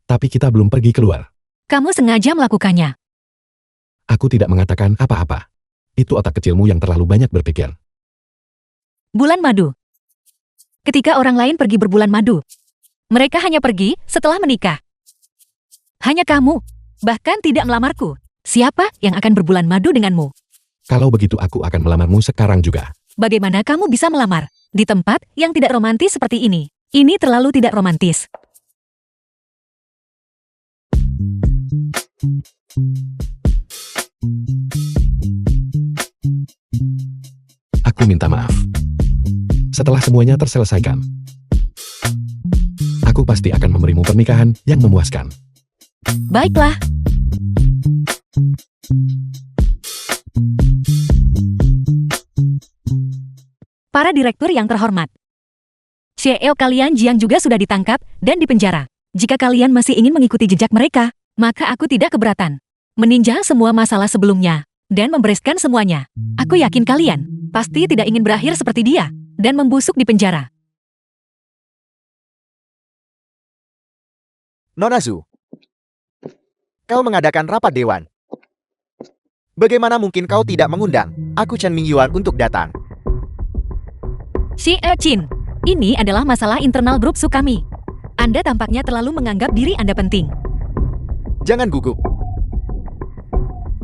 Tapi kita belum pergi keluar. Kamu sengaja melakukannya. Aku tidak mengatakan apa-apa. Itu otak kecilmu yang terlalu banyak berpikir. Bulan madu. Ketika orang lain pergi berbulan madu, mereka hanya pergi setelah menikah. Hanya kamu, bahkan tidak melamarku. Siapa yang akan berbulan madu denganmu? Kalau begitu aku akan melamarmu sekarang juga. Bagaimana kamu bisa melamar di tempat yang tidak romantis seperti ini? Ini terlalu tidak romantis. Aku minta maaf. Setelah semuanya terselesaikan, aku pasti akan memberimu pernikahan yang memuaskan. Baiklah. Para direktur yang terhormat. CEO kalian Jiang juga sudah ditangkap dan dipenjara. Jika kalian masih ingin mengikuti jejak mereka, maka aku tidak keberatan. Meninjau semua masalah sebelumnya dan membereskan semuanya. Aku yakin kalian pasti tidak ingin berakhir seperti dia dan membusuk di penjara. Nona Zhu, kau mengadakan rapat dewan. Bagaimana mungkin kau tidak mengundang aku Chen Mingyuan untuk datang? Xie Chin, ini adalah masalah internal grup Su kami. Anda tampaknya terlalu menganggap diri Anda penting. Jangan gugup.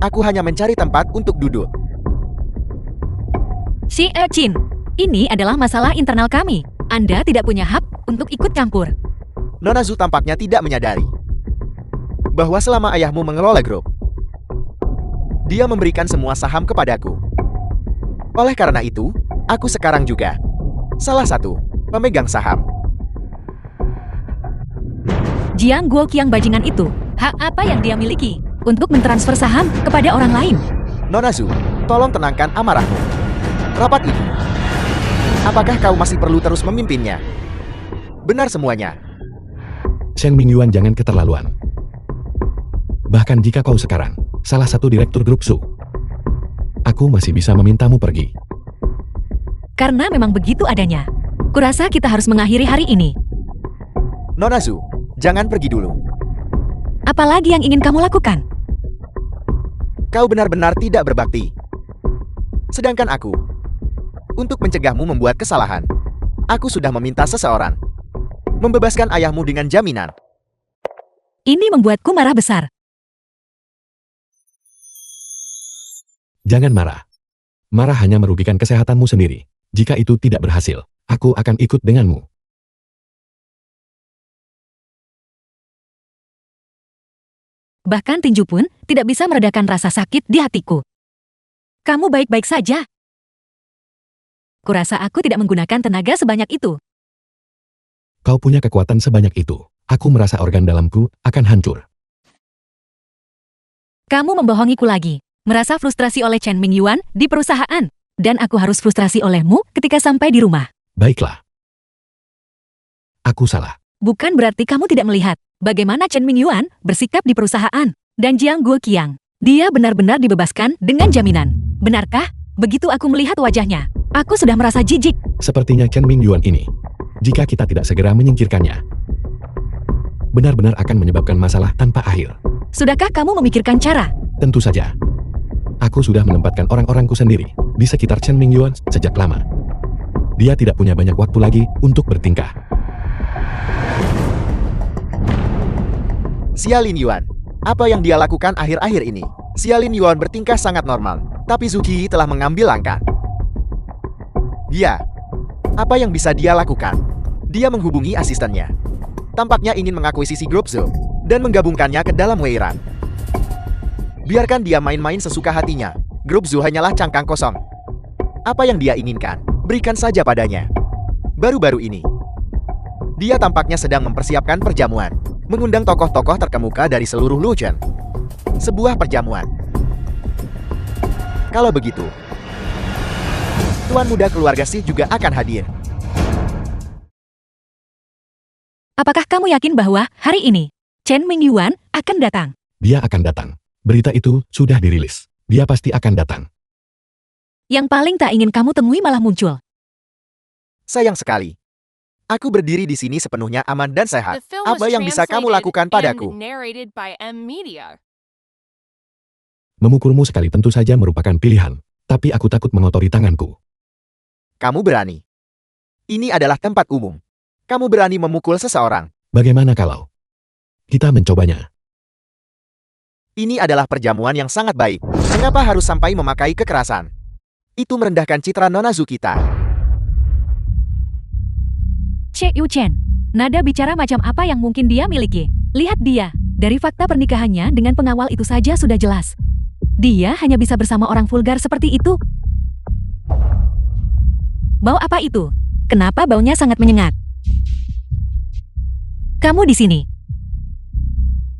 Aku hanya mencari tempat untuk duduk. Xie Chin, ini adalah masalah internal kami. Anda tidak punya hak untuk ikut campur. Nona Zhu tampaknya tidak menyadari bahwa selama ayahmu mengelola grup, dia memberikan semua saham kepadaku. Oleh karena itu, aku sekarang juga salah satu pemegang saham. Jiang Guoqiang bajingan itu, hak apa yang dia miliki untuk mentransfer saham kepada orang lain? Nona Zhu, tolong tenangkan amarahmu. Rapat ini, apakah kau masih perlu terus memimpinnya? Benar semuanya. Shen Mingyuan, jangan keterlaluan. Bahkan jika kau sekarang salah satu direktur grup Su, aku masih bisa memintamu pergi. Karena memang begitu adanya. Kurasa kita harus mengakhiri hari ini. Nona Zhu, jangan pergi dulu. Apalagi yang ingin kamu lakukan? Kau benar-benar tidak berbakti. Sedangkan aku, untuk mencegahmu membuat kesalahan, aku sudah meminta seseorang membebaskan ayahmu dengan jaminan. Ini membuatku marah besar. Jangan marah. Marah hanya merugikan kesehatanmu sendiri. Jika itu tidak berhasil, aku akan ikut denganmu. Bahkan tinju pun tidak bisa meredakan rasa sakit di hatiku. Kamu baik-baik saja. Kurasa aku tidak menggunakan tenaga sebanyak itu. Kau punya kekuatan sebanyak itu. Aku merasa organ dalamku akan hancur. Kamu membohongiku lagi. Merasa frustrasi oleh Chen Mingyuan di perusahaan. Dan aku harus frustrasi olehmu ketika sampai di rumah. Baiklah. Aku salah. Bukan berarti kamu tidak melihat bagaimana Chen Mingyuan bersikap di perusahaan. Dan Jiang Guoqiang, dia benar-benar dibebaskan dengan jaminan. Benarkah? Begitu aku melihat wajahnya, aku sudah merasa jijik. Sepertinya Chen Mingyuan ini, jika kita tidak segera menyingkirkannya, benar-benar akan menyebabkan masalah tanpa akhir. Sudahkah kamu memikirkan cara? Tentu saja. Aku sudah menempatkan orang-orangku sendiri di sekitar Chen Mingyuan sejak lama. Dia tidak punya banyak waktu lagi untuk bertingkah. Xia Lin Yuan, apa yang dia lakukan akhir-akhir ini? Xia Lin Yuan bertingkah sangat normal, tapi Zhu Qi telah mengambil langkah. Ya, apa yang bisa dia lakukan? Dia menghubungi asistennya. Tampaknya ingin mengakuisisi grup Zhou dan menggabungkannya ke dalam Weiran. Biarkan dia main-main sesuka hatinya. Grup Zhou hanyalah cangkang kosong. Apa yang dia inginkan, berikan saja padanya. Baru-baru ini, Dia tampaknya sedang mempersiapkan perjamuan, mengundang tokoh-tokoh terkemuka dari seluruh Luochen. Sebuah perjamuan. Kalau begitu, tuan muda keluarga Xi juga akan hadir. Apakah kamu yakin bahwa hari ini Chen Mingyuan akan datang? Dia akan datang. Berita itu sudah dirilis. Dia pasti akan datang. Yang paling tak ingin kamu temui malah muncul. Sayang sekali. Aku berdiri di sini sepenuhnya aman dan The sehat. film was Apa yang bisa kamu translated lakukan and padaku? narrated by M Media. Memukulmu sekali tentu saja merupakan pilihan. Tapi aku takut mengotori tanganku. Kamu berani. Ini adalah tempat umum. Kamu berani memukul seseorang. Bagaimana kalau kita mencobanya? Ini adalah perjamuan yang sangat baik. Mengapa harus sampai memakai kekerasan? Itu merendahkan citra Nona Zhu kita. Che Yu Chen, nada bicara macam apa yang mungkin dia miliki? Lihat dia. Dari fakta pernikahannya dengan pengawal itu saja sudah jelas. Dia hanya bisa bersama orang vulgar seperti itu. Bau apa itu? Kenapa baunya sangat menyengat? Kamu di sini.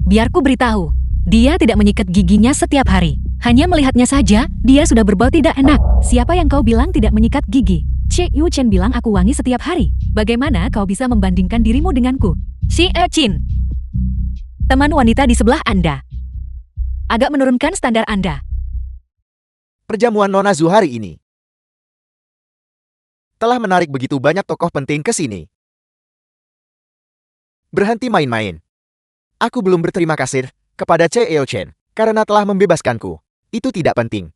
Biarku beritahu, dia tidak menyikat giginya setiap hari. Hanya melihatnya saja, dia sudah berbau tidak enak. Siapa yang kau bilang tidak menyikat gigi? Che Yu Chen bilang aku wangi setiap hari. Bagaimana kau bisa membandingkan dirimu denganku? Xi Chin, teman wanita di sebelah Anda. Agak menurunkan standar Anda. Perjamuan Nona Zhu hari ini telah menarik begitu banyak tokoh penting ke sini. Berhenti main-main. Aku belum berterima kasih kepada Che Chen karena telah membebaskanku. Itu tidak penting.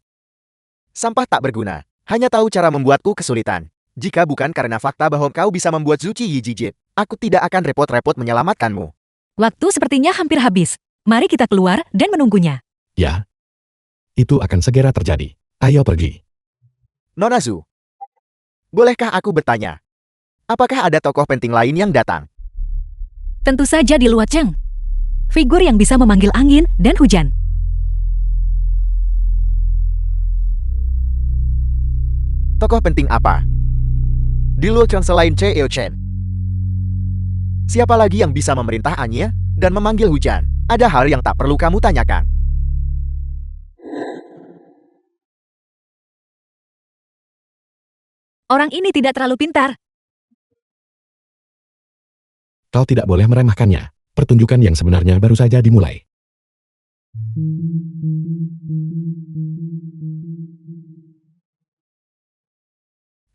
Sampah tak berguna. Hanya tahu cara membuatku kesulitan. Jika bukan karena fakta bahwa kau bisa membuat Zuci Yi jijik, aku tidak akan repot-repot menyelamatkanmu. Waktu sepertinya hampir habis. Mari kita keluar dan menunggunya. Ya. Itu akan segera terjadi. Ayo pergi. Nona Zhu, bolehkah aku bertanya? Apakah ada tokoh penting lain yang datang? Tentu saja di Luo Cheng. Figur yang bisa memanggil angin dan hujan. Tokoh penting apa? Di Luochen selain Che Chen. Siapa lagi yang bisa memerintah Anya dan memanggil hujan? Ada hal yang tak perlu kamu tanyakan. Orang ini tidak terlalu pintar. Kau tidak boleh meremehkannya. Pertunjukan yang sebenarnya baru saja dimulai.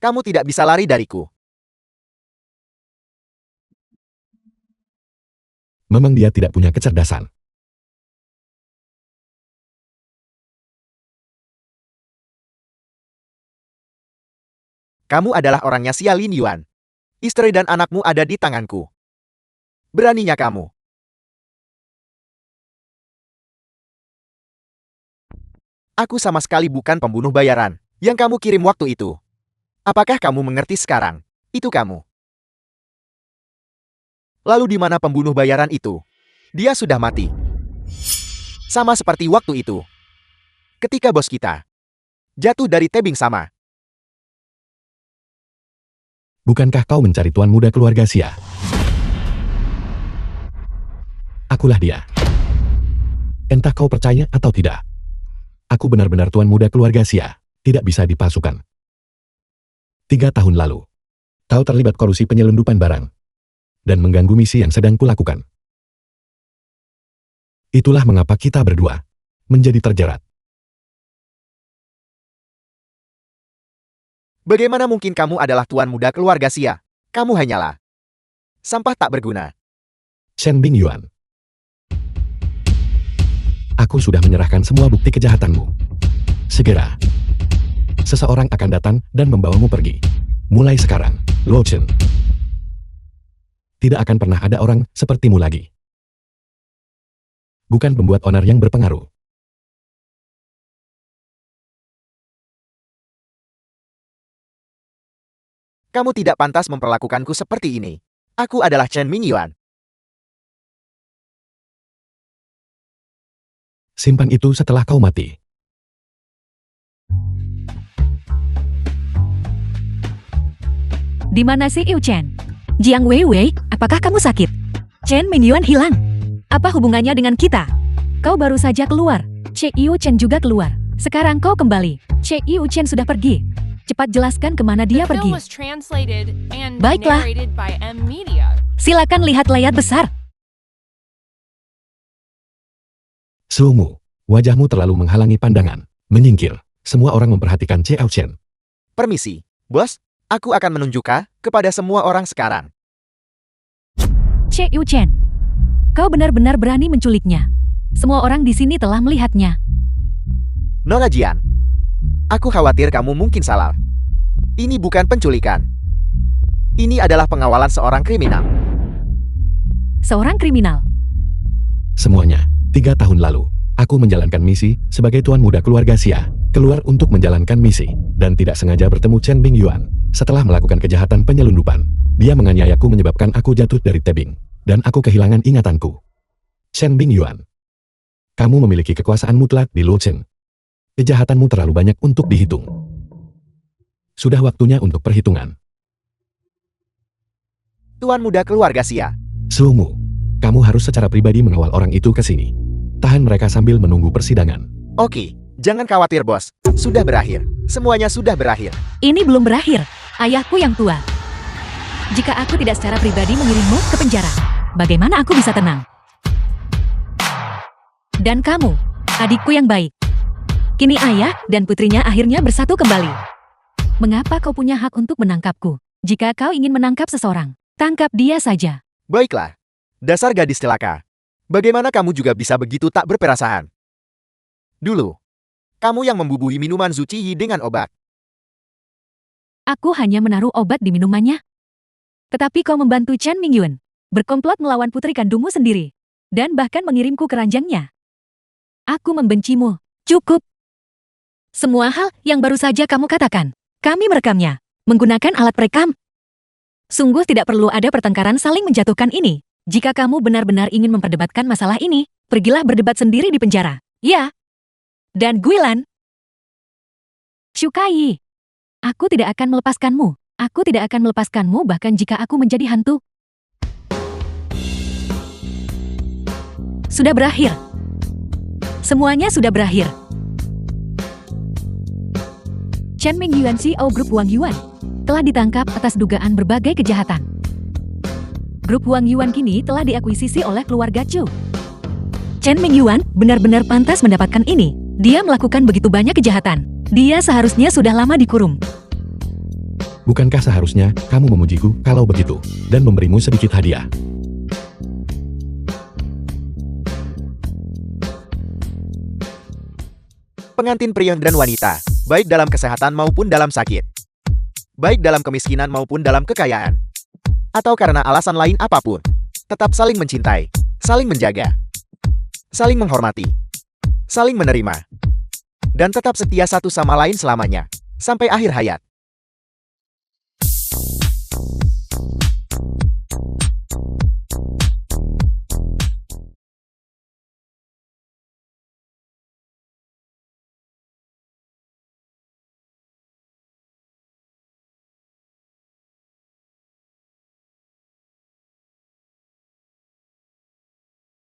Kamu tidak bisa lari dariku. Memang dia tidak punya kecerdasan. Kamu adalah orangnya Xia Lin Yuan. Istri dan anakmu ada di tanganku. Beraninya kamu. Aku sama sekali bukan pembunuh bayaran yang kamu kirim waktu itu. Apakah kamu mengerti sekarang? Itu kamu. Lalu di mana pembunuh bayaran itu? Dia sudah mati. Sama seperti waktu itu. Ketika bos kita jatuh dari tebing sama. Bukankah kau mencari tuan muda keluarga Xia? Akulah dia. Entah kau percaya atau tidak. Aku benar-benar tuan muda keluarga Xia. Tidak bisa dipalsukan. 3 tahun lalu, kau terlibat korupsi penyelundupan barang dan mengganggu misi yang sedang kulakukan. Itulah mengapa kita berdua menjadi terjerat. Bagaimana mungkin kamu adalah tuan muda keluarga Xia? Kamu hanyalah sampah tak berguna. Shen Bingyuan. Aku sudah menyerahkan semua bukti kejahatanmu. Segera, seseorang akan datang dan membawamu pergi. Mulai sekarang, Luo Chen. Tidak akan pernah ada orang sepertimu lagi. Bukan pembuat onar yang berpengaruh. Kamu tidak pantas memperlakukanku seperti ini. Aku adalah Chen Mingyuan. Simpan itu setelah kau mati. Di mana si Yu Chen? Jiang Weiwei, apakah kamu sakit? Chen Mingyuan hilang. Apa hubungannya dengan kita? Kau baru saja keluar. Che Yu Chen juga keluar. Sekarang kau kembali. Che Yu Chen sudah pergi. Cepat jelaskan kemana dia The film pergi. was translated and Baiklah. narrated by M Media. Silakan lihat layar besar. Sumu, wajahmu terlalu menghalangi pandangan. Menyingkir. Semua orang memperhatikan Che Chen. Permisi, bos. Aku akan menunjukkan kepada semua orang sekarang. Che Yu Chen. Kau benar-benar berani menculiknya. Semua orang di sini telah melihatnya. Nona Jian. Aku khawatir kamu mungkin salah. Ini bukan penculikan. Ini adalah pengawalan seorang kriminal. Seorang kriminal. Semuanya, 3 tahun lalu, aku menjalankan misi sebagai tuan muda keluarga Xia, keluar untuk menjalankan misi, dan tidak sengaja bertemu Chen Mingyuan. Setelah melakukan kejahatan penyelundupan, dia menganiayaku menyebabkan aku jatuh dari tebing, dan aku kehilangan ingatanku. Chen Mingyuan, kamu memiliki kekuasaan mutlak di Luochen. Kejahatanmu terlalu banyak untuk dihitung. Sudah waktunya untuk perhitungan. Tuan muda keluarga Xia. Sumu, kamu harus secara pribadi mengawal orang itu ke sini. Tahan mereka sambil menunggu persidangan. Oke, jangan khawatir bos. Sudah berakhir. Semuanya sudah berakhir. Ini belum berakhir. Ayahku yang tua. Jika aku tidak secara pribadi mengirimmu ke penjara, bagaimana aku bisa tenang? Dan kamu, adikku yang baik. Kini ayah dan putrinya akhirnya bersatu kembali. Mengapa kau punya hak untuk menangkapku? Jika kau ingin menangkap seseorang, tangkap dia saja. Baiklah. Dasar gadis celaka. Bagaimana kamu juga bisa begitu tak berperasaan? Dulu, kamu yang membubuhi minuman Zuciyi dengan obat. Aku hanya menaruh obat di minumannya. Tetapi kau membantu Chen Mingyuan, berkomplot melawan putri kandungmu sendiri, dan bahkan mengirimku ke ranjangnya. Aku membencimu. Cukup. Semua hal yang baru saja kamu katakan, kami merekamnya, menggunakan alat perekam. Sungguh tidak perlu ada pertengkaran saling menjatuhkan ini. Jika kamu benar-benar ingin memperdebatkan masalah ini, pergilah berdebat sendiri di penjara. Ya. Dan Guilan. Shukai. Aku tidak akan melepaskanmu. Aku tidak akan melepaskanmu bahkan jika aku menjadi hantu. Sudah berakhir. Semuanya sudah berakhir. Chen Mingyuan CEO Grup Wang Yuan telah ditangkap atas dugaan berbagai kejahatan. Grup Wang Yuan kini telah diakuisisi oleh keluarga Chu. Chen Mingyuan benar-benar pantas mendapatkan ini. Dia melakukan begitu banyak kejahatan. Dia seharusnya sudah lama dikurung. Bukankah seharusnya kamu memujiku kalau begitu, dan memberimu sedikit hadiah? Pengantin pria dan wanita, baik dalam kesehatan maupun dalam sakit. Baik dalam kemiskinan maupun dalam kekayaan. Atau karena alasan lain apapun. Tetap saling mencintai, saling menjaga, saling menghormati, saling menerima, dan tetap setia satu sama lain selamanya, sampai akhir hayat.